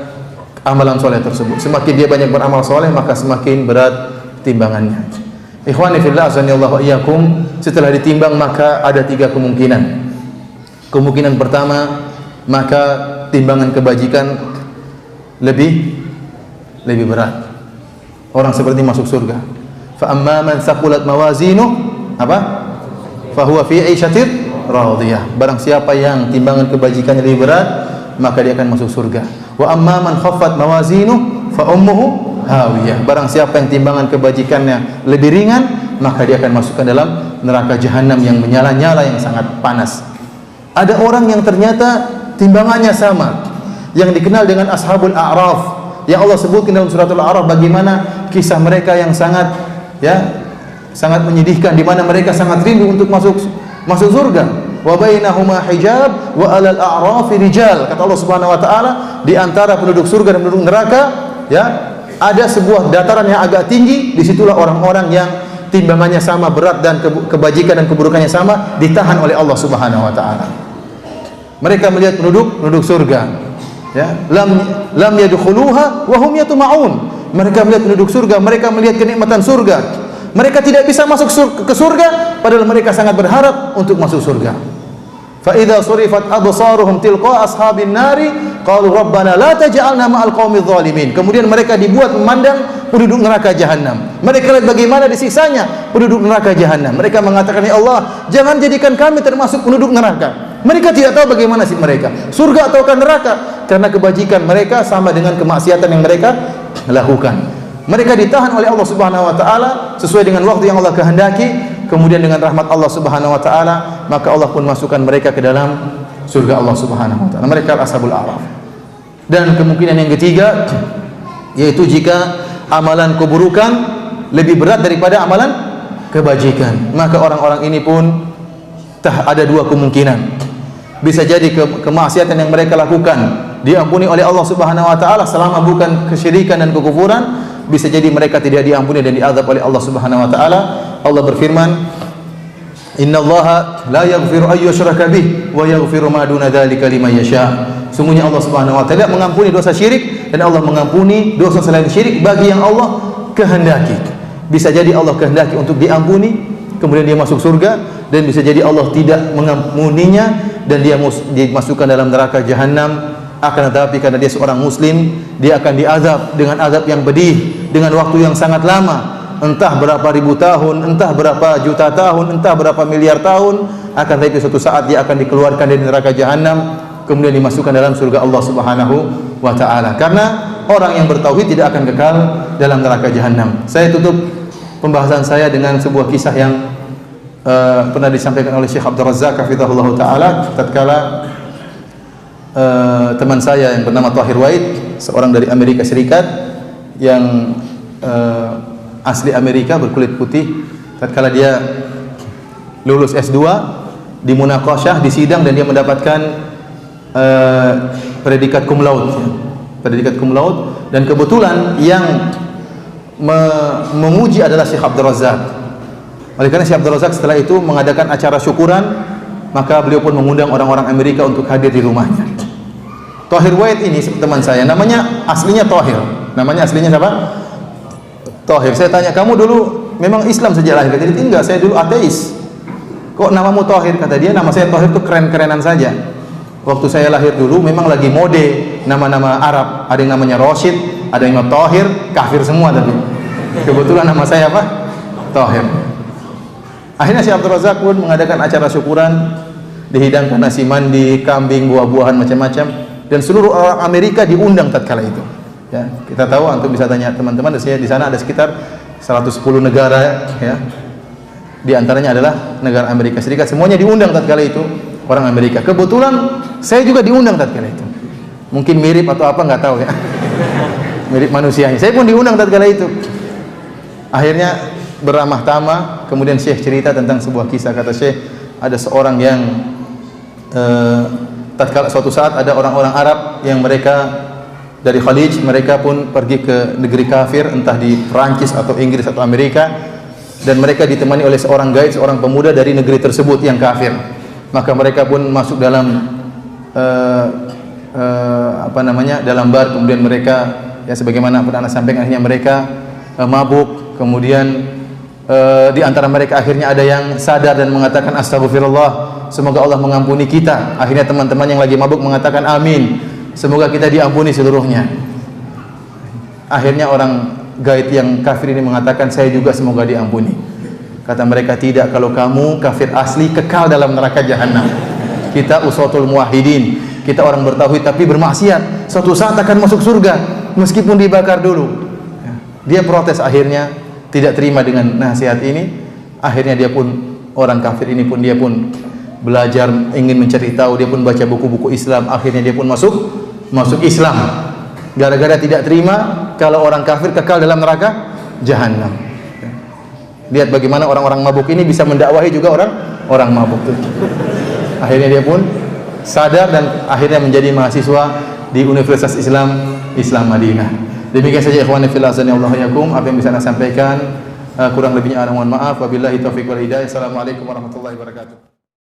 amalan soleh tersebut. Semakin dia banyak beramal soleh, maka semakin berat timbangannya. Ikhwani fillah, azanillahu wa iyyakum, setelah ditimbang maka ada tiga kemungkinan. Kemungkinan pertama, maka timbangan kebajikan lebih berat. Orang seperti masuk surga. Fa amma man thaqulat mawazinuh, apa? Fa huwa fi 'ishatir radiyah. Barang siapa yang timbangan kebajikannya lebih berat, maka dia akan masuk surga. Wa amma man khaffat mawazinuh fa ummuhu hawiyah. Barang siapa yang timbangan kebajikannya lebih ringan, maka dia akan masukkan dalam neraka jahanam yang menyala-nyala, yang sangat panas. Ada orang yang ternyata timbangannya sama, yang dikenal dengan ashabul a'raf, yang Allah sebutkan dalam surat Al-A'raf bagaimana kisah mereka yang sangat menyedihkan, di mana mereka sangat rindu untuk masuk surga. Wa bainahuma hijab wa 'alal a'rafi rijal. Kata Allah Subhanahu wa taala, di antara penduduk surga dan penduduk neraka, ya, ada sebuah dataran yang agak tinggi. Disitulah orang-orang yang timbangannya sama berat dan kebajikan dan keburukannya sama ditahan oleh Allah Subhanahu wa taala. Mereka melihat penduduk surga, ya, lam yadkhuluha wa hum yatma'un. Mereka melihat penduduk surga, mereka melihat kenikmatan surga. Mereka tidak bisa masuk ke surga, padahal mereka sangat berharap untuk masuk surga. Fa idza surifat absaruhum tilqa ashabin nari qalu rabbana la taj'alna ma'al qaumidz zalimin. Kemudian mereka dibuat memandang penduduk neraka jahanam. Mereka lihat bagaimana disiksanya penduduk neraka jahanam. Mereka mengatakan, ya Allah, jangan jadikan kami termasuk penduduk neraka. Mereka tidak tahu bagaimana nasib mereka, surga ataukah neraka, karena kebajikan mereka sama dengan kemaksiatan yang mereka lakukan. Mereka ditahan oleh Allah Subhanahu wa taala sesuai dengan waktu yang Allah kehendaki, kemudian dengan rahmat Allah Subhanahu wa taala, maka Allah pun masukkan mereka ke dalam surga Allah Subhanahu wa taala. Mereka ashabul a'raf. Dan kemungkinan yang ketiga, yaitu jika amalan keburukan lebih berat daripada amalan kebajikan, maka orang-orang ini pun ada dua kemungkinan. Bisa jadi kemaksiatan yang mereka lakukan diampuni oleh Allah Subhanahu wa taala selama bukan kesyirikan dan kekufuran. Bisa jadi mereka tidak diampuni dan diazab oleh Allah Subhanahu wa taala. Allah berfirman, "Innallaha la yaghfiru ay yushraka bih wa yaghfiru ma duna dzalika liman yasha." Sungguhnya Allah Subhanahu wa taala mengampuni dosa syirik, dan Allah mengampuni dosa selain syirik bagi yang Allah kehendaki. Bisa jadi Allah kehendaki untuk diampuni, kemudian dia masuk surga, dan bisa jadi Allah tidak mengampuninya dan dia dimasukkan dalam neraka jahanam. Akan tetapi karena dia seorang muslim, dia akan diazab dengan azab yang pedih, dengan waktu yang sangat lama, entah berapa ribu tahun, entah berapa juta tahun, entah berapa miliar tahun. Akan tetapi suatu saat dia akan dikeluarkan dari neraka jahanam, kemudian dimasukkan dalam surga Allah Subhanahu wa taala. Karena orang yang bertauhid tidak akan kekal dalam neraka jahanam. Saya tutup pembahasan saya dengan sebuah kisah yang pernah disampaikan oleh Syekh Abdul Razzaq hafizahullah taala tatkala teman saya yang bernama Tahir Wahid, seorang dari Amerika Serikat yang asli Amerika, berkulit putih, tatkala dia lulus S2 di munaqasyah, di sidang, dan dia mendapatkan predikat cum laude, dan kebetulan yang menguji adalah Syekh Abdul Razzaq. Oleh karena Syekh Abdul Razzaq setelah itu mengadakan acara syukuran maka beliau pun mengundang orang-orang Amerika untuk hadir di rumahnya. Thohir Wahid ini teman saya, namanya aslinya Thohir. Namanya aslinya siapa? Thohir. Saya tanya, kamu dulu memang Islam sejak lahir? Jadi enggak, saya dulu ateis. Kok namamu Thohir? Kata dia, nama saya Thohir itu keren-kerenan saja. Waktu saya lahir dulu memang lagi mode nama-nama Arab. Ada yang namanya Rashid, ada yang namanya Thohir, kafir semua tapi. Kebetulan nama saya apa? Thohir. Akhirnya Syekh Abdul Razak pun mengadakan acara syukuran, dihidangkan nasi mandi, kambing, buah-buahan macam-macam, dan seluruh orang Amerika diundang tatkala itu. Ya, kita tahu, antum bisa tanya teman-teman di sana ada sekitar 110 negara, ya. Di antaranya adalah negara Amerika Serikat. Semuanya diundang tatkala itu orang Amerika. Kebetulan saya juga diundang tatkala itu. Mungkin mirip atau apa nggak tahu ya. Mirip manusianya. Saya pun diundang tatkala itu. Akhirnya beramah tamah, kemudian Syekh cerita tentang sebuah kisah. Kata Syekh, ada seorang yang tatkala suatu saat ada orang-orang Arab yang mereka dari Khalij, mereka pun pergi ke negeri kafir, entah di Perancis atau Inggris atau Amerika, dan mereka ditemani oleh seorang guide, seorang pemuda dari negeri tersebut yang kafir. Maka mereka pun masuk dalam dalam bar, kemudian mereka, ya sebagaimana pernah Anda sampaikan, akhirnya mereka mabuk, kemudian di antara mereka akhirnya ada yang sadar dan mengatakan astagfirullah, semoga Allah mengampuni kita. Akhirnya teman-teman yang lagi mabuk mengatakan amin, semoga kita diampuni seluruhnya. Akhirnya orang guide yang kafir ini mengatakan, saya juga semoga diampuni. Kata mereka, tidak, kalau kamu kafir asli kekal dalam neraka jahanam. Kita usatul muwahhidin, kita orang bertauhid tapi bermaksiat, suatu saat akan masuk surga meskipun dibakar dulu. Dia protes, akhirnya tidak terima dengan nasihat ini. Akhirnya dia pun, orang kafir ini pun, dia pun belajar, ingin mencari tahu, dia pun baca buku-buku Islam. Akhirnya dia pun masuk Islam. Gara-gara tidak terima kalau orang kafir kekal dalam neraka jahanam. Lihat bagaimana orang-orang mabuk ini bisa mendakwahi juga orang mabuk itu. Akhirnya dia pun sadar dan akhirnya menjadi mahasiswa di Universitas Islam Madinah. Demikian saja ikhwani fillah azanillahu yakum, apa yang bisa saya sampaikan, kurang lebihnya mohon maaf. Wabillahi taufiq wal hidayah. Assalamualaikum warahmatullahi wabarakatuh.